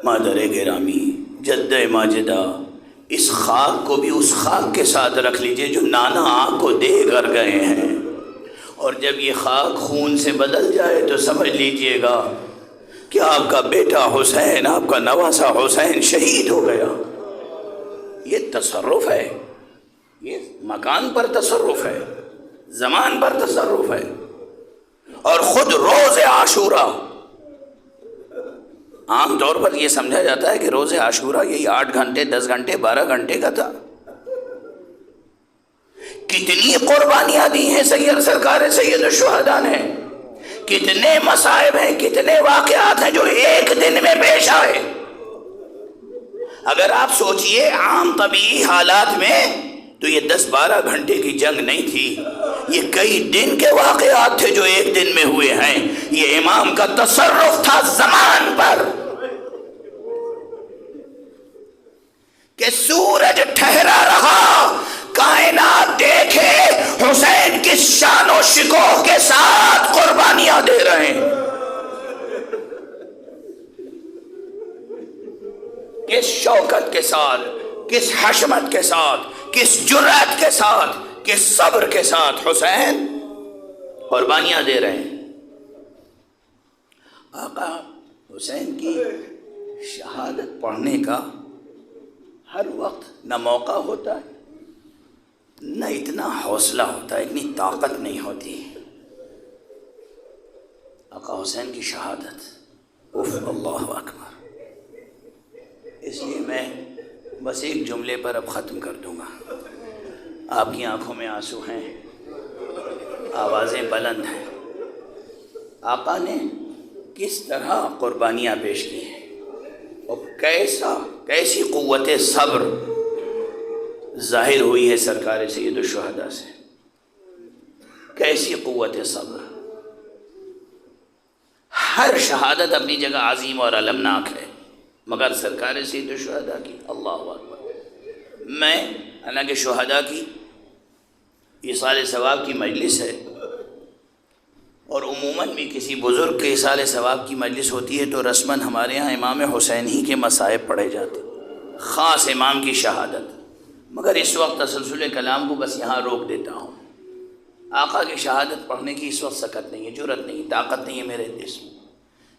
مادر گرامی، جدہ ماجدہ، اس خاک کو بھی اس خاک کے ساتھ رکھ لیجئے جو نانا آپ کو دے کر گئے ہیں، اور جب یہ خاک خون سے بدل جائے تو سمجھ لیجئے گا کہ آپ کا بیٹا حسین، آپ کا نواسا حسین شہید ہو گیا۔ یہ تصرف ہے، یہ مکان پر تصرف ہے، زمان پر تصرف ہے۔ اور خود روز عاشورہ، عام طور پر یہ سمجھا جاتا ہے کہ روز عاشورہ یہی 8 گھنٹے 10 گھنٹے 12 گھنٹے کا تھا۔ کتنی قربانیاں دی ہیں سرکار سید الشہداء نے، کتنے مصائب ہیں، کتنے واقعات ہیں جو ایک دن میں پیش آئے۔ اگر آپ سوچئے عام طبیعی حالات میں تو یہ 10-12 گھنٹے کی جنگ نہیں تھی، یہ کئی دن کے واقعات تھے جو ایک دن میں ہوئے ہیں۔ یہ امام کا تصرف تھا زمان پر کہ سورج ٹھہرا رہا، کائنات دیکھے حسین کس شان و شکوہ کے ساتھ قربانیاں دے رہے ہیں، کس شوکت کے ساتھ، کس حشمت کے ساتھ، کس جرأت کے ساتھ، کس صبر کے ساتھ حسین قربانیاں دے رہے ہیں۔ آقا حسین کی شہادت پڑھنے کا ہر وقت نہ موقع ہوتا ہے، نہ اتنا حوصلہ ہوتا ہے، اتنی طاقت نہیں ہوتی۔ آقا حسین کی شہادت، اف اللہ اکبر۔ اس لیے میں بس ایک جملے پر اب ختم کر دوں گا۔ آپ کی آنکھوں میں آنسو ہیں، آوازیں بلند ہیں۔ آقا نے کس طرح قربانیاں پیش کی ہیں اور کیسی قوت صبر ظاہر ہوئی ہے سرکار سید الشہداء سے، کیسی قوت صبر۔ ہر شہادت اپنی جگہ عظیم اور المناک ہے، مگر سرکار سید الشہداء کی اللہ اکبر۔ میں حالانکہ شہداء کی ایصال ثواب کی مجلس ہے، اور عموماً بھی کسی بزرگ کے ایصال ثواب کی مجلس ہوتی ہے تو رسماً ہمارے ہاں امام حسین ہی کے مصائب پڑھے جاتے، خاص امام کی شہادت، مگر اس وقت تسلسل کلام کو بس یہاں روک دیتا ہوں۔ آقا کی شہادت پڑھنے کی اس وقت سکت نہیں ہے، جرأت نہیں ہے، طاقت نہیں ہے میرے جسم،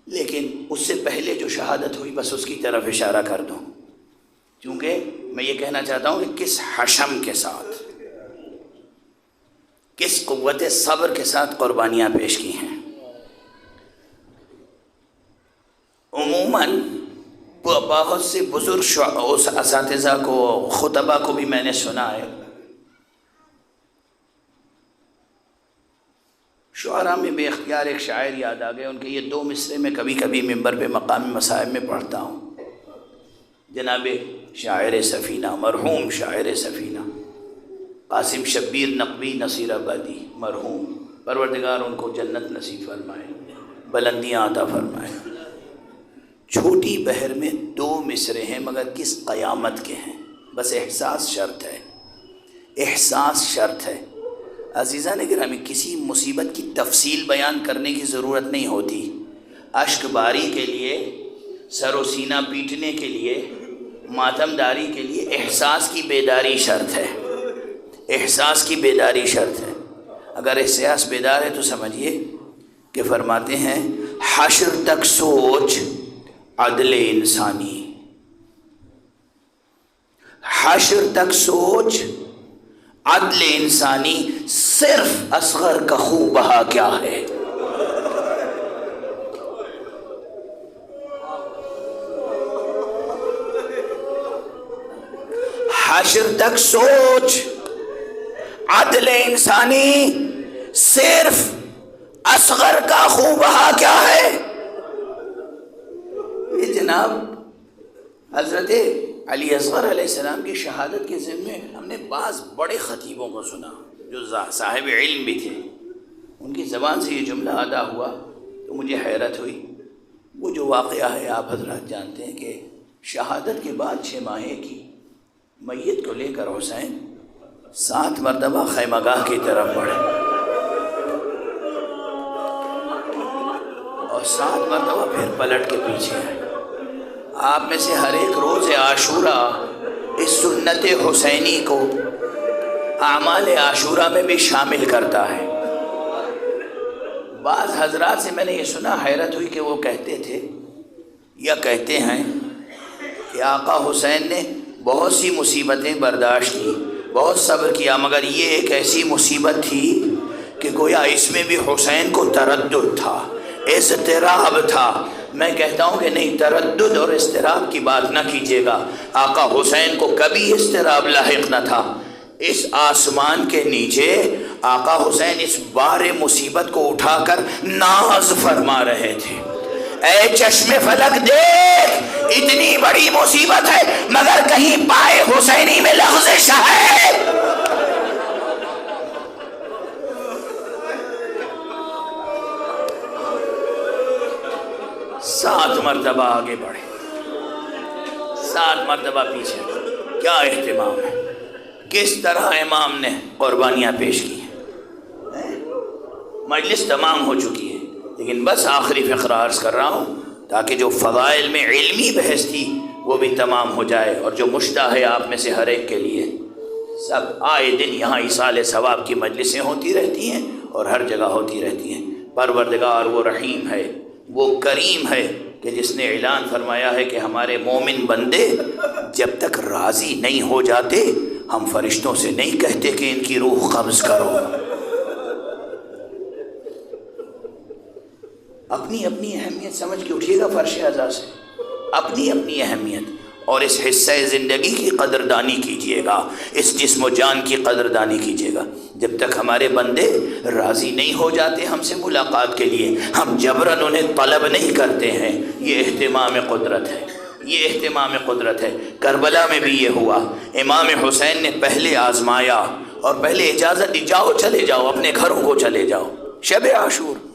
لیکن اس سے پہلے جو شہادت ہوئی بس اس کی طرف اشارہ کر دوں، کیونکہ میں یہ کہنا چاہتا ہوں کہ کس حشم کے ساتھ، کس قوت صبر کے ساتھ قربانیاں پیش کی ہیں۔ عموماً بہت سے بزرگ اساتذہ کو، خطبہ کو بھی میں نے سنا ہے، شعراء میں بے اختیار ایک شاعر یاد آ گئے، ان کے یہ 2 مصرے میں کبھی کبھی منبر پہ مقامی مصائب میں پڑھتا ہوں۔ جناب شاعر سفینہ، مرحوم شاعر سفینہ قاسم شبیر نقوی نصیر آبادی مرحوم، پروردگار ان کو جنت نصیب فرمائے، بلندیاں عطا فرمائے۔ چھوٹی بہر میں 2 مصرے ہیں مگر کس قیامت کے ہیں، بس احساس شرط ہے، احساس شرط ہے۔ عزیزان گرامی، کسی مصیبت کی تفصیل بیان کرنے کی ضرورت نہیں ہوتی. اشک باری کے لیے، سر و سینہ پیٹنے کے لیے، ماتم داری کے لیے احساس کی بیداری شرط ہے. احساس کی بیداری شرط ہے. اگر احساس بیدار ہے تو سمجھیے کہ فرماتے ہیں حشر تک سوچ عدل انسانی. حشر تک سوچ عدل انسانی، صرف اصغر کا خوں بہا کیا ہے. حشر تک سوچ عدل انسانی، صرف اصغر کا خوں بہا کیا ہے. یہ جناب حضرت علی اصغر علیہ السلام کی شہادت کے ذمے ہم نے بعض بڑے خطیبوں کو سنا جو صاحب علم بھی تھے. ان کی زبان سے یہ جملہ ادا ہوا تو مجھے حیرت ہوئی. وہ جو واقعہ ہے آپ حضرات جانتے ہیں کہ شہادت کے بعد 6 ماہے کی میت کو لے کر حسین 7 مرتبہ خیمہ گاہ کی طرف بڑھے اور 7 مرتبہ پھر پلٹ کے پیچھے آئے. آپ میں سے ہر ایک روز عاشوراء اس سنت حسینی کو اعمال عاشوراء میں بھی شامل کرتا ہے. بعض حضرات سے میں نے یہ سنا، حیرت ہوئی کہ وہ کہتے تھے یا کہتے ہیں کہ آقا حسین نے بہت سی مصیبتیں برداشت کی، بہت صبر کیا، مگر یہ ایک ایسی مصیبت تھی کہ گویا اس میں بھی حسین کو تردد تھا، اضطراب تھا. میں کہتا ہوں کہ نہیں، تردد اور اضطراب کی بات نہ کیجیے گا. آقا حسین کو کبھی اضطراب لاحق نہ تھا. اس آسمان کے نیچے آقا حسین اس بار مصیبت کو اٹھا کر ناز فرما رہے تھے. اے چشم فلک دیکھ، اتنی بڑی مصیبت ہے مگر کہیں پائے حسینی میں لغزش ہے. 7 مرتبہ آگے بڑھے، 7 مرتبہ پیچھے. کیا اہتمام ہے، کس طرح امام نے قربانیاں پیش کی ہیں. مجلس تمام ہو چکی ہے، لیکن بس آخری فقرہ عرض کر رہا ہوں تاکہ جو فضائل میں علمی بحث تھی وہ بھی تمام ہو جائے. اور جو مشتاق ہے آپ میں سے ہر ایک کے لیے، سب آئے دن یہاں ایصال ثواب کی مجلسیں ہوتی رہتی ہیں اور ہر جگہ ہوتی رہتی ہیں. پروردگار وہ رحیم ہے، وہ کریم ہے کہ جس نے اعلان فرمایا ہے کہ ہمارے مومن بندے جب تک راضی نہیں ہو جاتے ہم فرشتوں سے نہیں کہتے کہ ان کی روح قبض کرو. اپنی اپنی اہمیت سمجھ کے اٹھیے گا فرش اعضاء سے، اپنی اپنی اہمیت، اور اس حصہ زندگی کی قدردانی کیجیے گا، اس جسم و جان کی قدردانی کیجیے گا. جب تک ہمارے بندے راضی نہیں ہو جاتے ہم سے ملاقات کے لیے، ہم جبراً انہیں طلب نہیں کرتے ہیں. یہ اہتمام قدرت ہے، یہ اہتمام قدرت ہے. کربلا میں بھی یہ ہوا. امام حسین نے پہلے آزمایا اور پہلے اجازت دی، جاؤ چلے جاؤ، اپنے گھروں کو چلے جاؤ. شب عاشور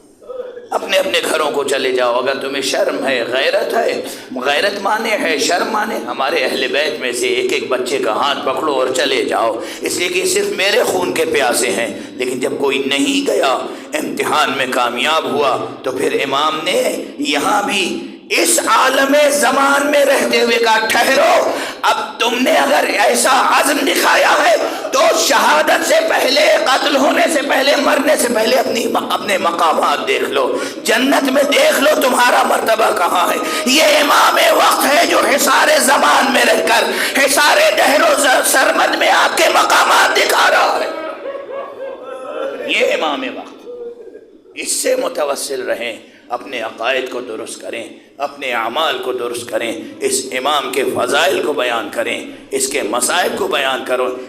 اپنے اپنے گھروں کو چلے جاؤ. اگر تمہیں شرم ہے، غیرت ہے، غیرت مانے ہے، شرم مانے، ہمارے اہل بیت میں سے ایک ایک بچے کا ہاتھ پکڑو اور چلے جاؤ، اس لیے کہ صرف میرے خون کے پیاسے ہیں. لیکن جب کوئی نہیں گیا، امتحان میں کامیاب ہوا، تو پھر امام نے یہاں بھی اس عالم زمان میں رہتے ہوئے کہا ٹھہرو، اب تم نے اگر ایسا عزم دکھایا ہے تو شہادت سے پہلے، قتل ہونے سے پہلے، مرنے سے پہلے اپنے مقامات دیکھ لو، جنت میں دیکھ لو تمہارا مرتبہ کہاں ہے. یہ امام وقت ہے جو حصار زمان میں رہ کر حصار دہر و سرمد میں آپ کے مقامات دکھا رہا ہے. یہ امام وقت، اس سے متوسل رہیں، اپنے عقائد کو درست کریں، اپنے اعمال کو درست کریں، اس امام کے فضائل کو بیان کریں، اس کے مسائل کو بیان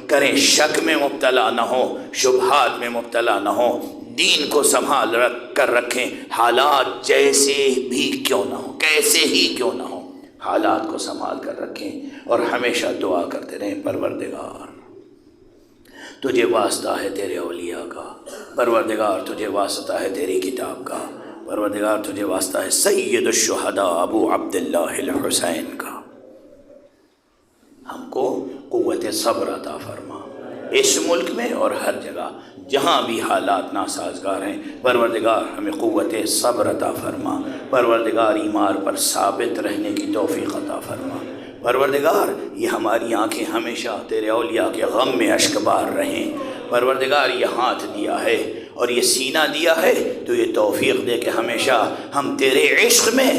کریں، شک میں مبتلا نہ ہو، شبہات میں مبتلا نہ ہو، دین کو سنبھال کر رکھیں. حالات جیسے بھی کیوں نہ ہو، کیسے ہی کیوں نہ ہو، حالات کو سنبھال کر رکھیں اور ہمیشہ دعا کرتے رہیں پروردگار تجھے واسطہ ہے تیرے اولیاء کا، پروردگار تجھے واسطہ ہے تیری کتاب کا، پروردگار تجھے واسطہ ہے سید الشہداء ابو عبداللہ الحسین کا. ہم کو قوت صبر عطا فرما، اس ملک میں اور ہر جگہ. جہاں بھی حالات ناسازگار ہیں پروردگار ہمیں قوت صبر عطا فرما، پروردگار ایمان پر ثابت رہنے کی توفیق عطا فرما، پروردگار یہ ہماری آنکھیں ہمیشہ تیرے اولیاء کے غم میں اشکبار رہیں، پروردگار یہ ہاتھ دیا ہے اور یہ سینہ دیا ہے تو یہ توفیق دے کہ ہمیشہ ہم تیرے عشق میں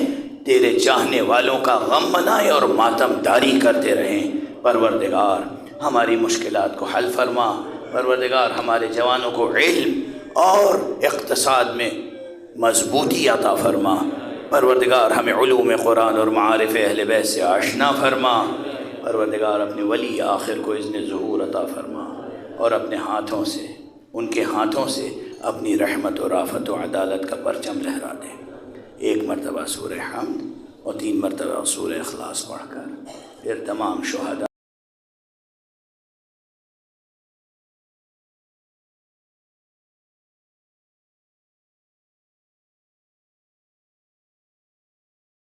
تیرے چاہنے والوں کا غم منائیں اور ماتم داری کرتے رہیں، پروردگار ہماری مشکلات کو حل فرما، پروردگار ہمارے جوانوں کو علم اور اقتصاد میں مضبوطی عطا فرما، پروردگار ہمیں علوم قرآن اور معارف اہل بیت سے آشنا فرما، پروردگار اپنے ولی آخر کو اذن ظہور عطا فرما اور اپنے ہاتھوں سے ان کے ہاتھوں سے اپنی رحمت و رافت و عدالت کا پرچم لہرا دے۔ ایک مرتبہ سورہ حمد اور 3 مرتبہ سورہ اخلاص پڑھ کر پھر تمام شہداء